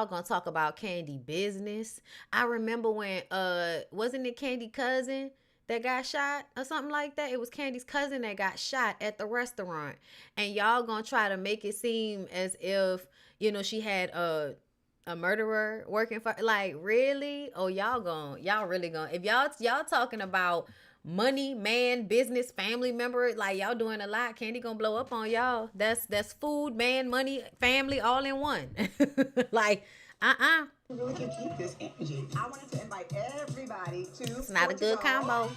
gonna talk about Candy business. I remember when wasn't it Candy cousin that got shot or something like that? It was Candy's cousin that got shot at the restaurant. And y'all gonna try to make it seem as if, you know, she had a murderer working for, like, really? Oh, y'all really gonna, if y'all talking about money, man, business, family member, like, y'all doing a lot. Candy gonna blow up on y'all. That's food, man, money, family, all in one. Like, We really can keep this energy. I wanted to invite everybody to it's not a good combo.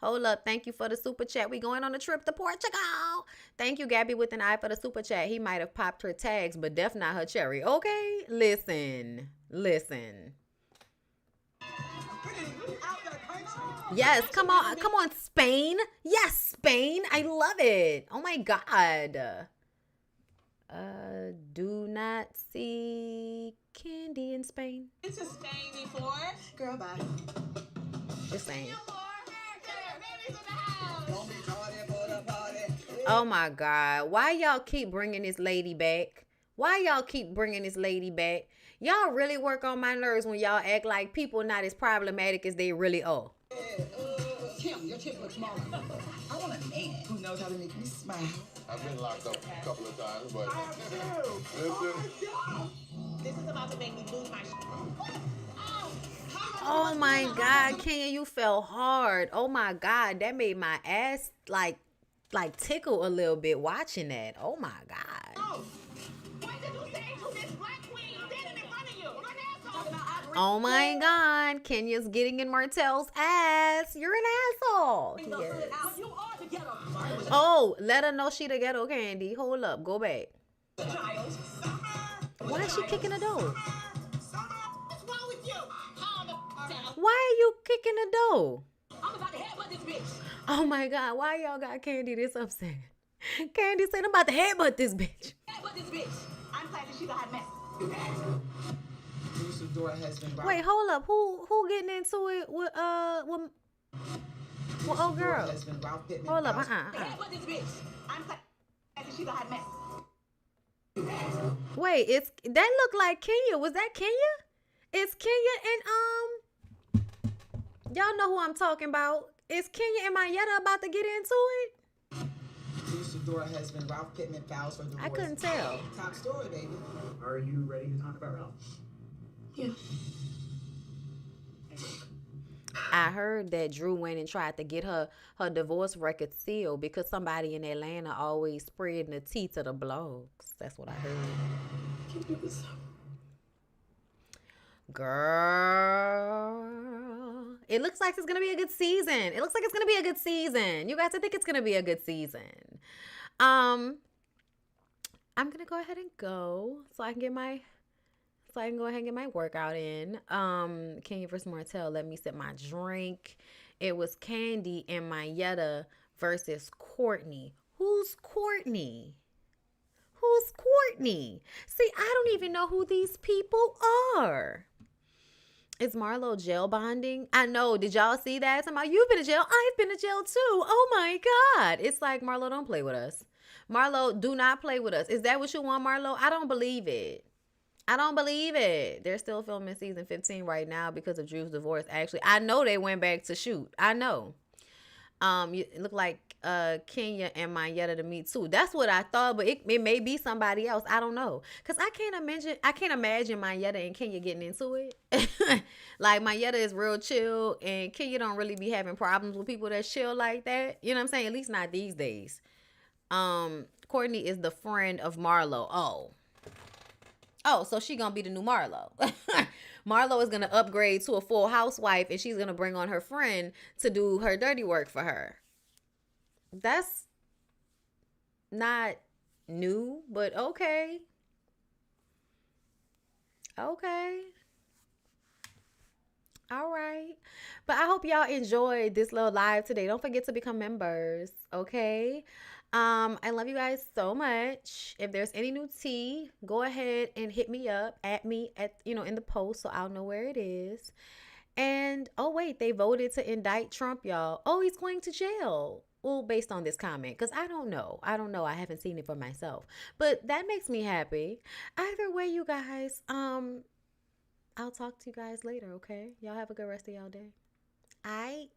Hold up. Thank you for the super chat. We going on a trip to Portugal. Thank you, Gabby with an eye for the super chat. He might have popped her tags, but def not her cherry. Okay? Listen. Yes, come on, Spain. Yes, Spain. I love it. Oh my God. Do not see Candy in Spain. It's a Spain before. Girl, bye. Just saying. Oh my God. Why y'all keep bringing this lady back? Y'all really work on my nerves when y'all act like people not as problematic as they really are. Kim, your tip looks smaller. I want a man who knows how to make me smile. I've been locked up a couple of times, but I have too. listen. This is about to make me lose my Oh my God, Kenya, you fell hard. Oh my God, that made my ass like tickle a little bit watching that. Oh my God. Oh my God, Kenya's getting in Martell's ass. You're an asshole. He is. Oh, let her know she the ghetto Candy. Hold up, go back. Why is she kicking the door? Why are you kicking the door? I'm about to headbutt this bitch. Oh my God, why y'all got Candy this upset? Candy said I'm about to headbutt this bitch. Headbutt this bitch. I'm classy. She's a hot mess. Wait, hold up. Who getting into it with old girl? Hold up, Headbutt this bitch. I'm classy. She's a hot mess. Wait, that looked like Kenya. Was that Kenya? It's Kenya and y'all know who I'm talking about. Is Kenya and Mayetta about to get into it? Isadora husband Ralph Pittman files for divorce. I couldn't tell. Top story, baby. Are you ready to talk about Ralph? Yeah. I heard that Drew went and tried to get her divorce record sealed because somebody in Atlanta always spreading the tea to the blogs. That's what I heard. Can you do this? Girl, it looks like it's gonna be a good season. You guys, I think it's gonna be a good season. I'm gonna go ahead and go so I can go ahead and get my workout in. Kenya versus Martell. Let me sip my drink. It was Candy and Mayetta versus Courtney. Who's Courtney? See, I don't even know who these people are. Is Marlo jail bonding? I know. Did y'all see that? Somebody, you've been to jail. I've been to jail too. Oh my God. It's like, Marlo, don't play with us. Marlo, do not play with us. Is that what you want, Marlo? I don't believe it. They're still filming season 15 right now because of Drew's divorce. Actually, I know they went back to shoot. I know. It looked like Kenya and Mayetta to me too. That's what I thought, but it may be somebody else. I don't know, cause I can't imagine Mayetta and Kenya getting into it. Like Mayetta is real chill, and Kenya don't really be having problems with people that chill like that. You know what I'm saying? At least not these days. Courtney is the friend of Marlo. Oh, so she gonna be the new Marlo. Marlo is gonna upgrade to a full housewife, and she's gonna bring on her friend to do her dirty work for her. That's not new, but okay. All right. But I hope y'all enjoyed this little live today. Don't forget to become members, okay? I love you guys so much. If there's any new tea, go ahead and hit me up, at me in the post, so I'll know where it is. And oh wait, they voted to indict Trump, y'all. Oh, he's going to jail. Well, based on this comment, because I don't know. I haven't seen it for myself, but that makes me happy. Either way, you guys, I'll talk to you guys later, okay? Y'all have a good rest of y'all day. Bye.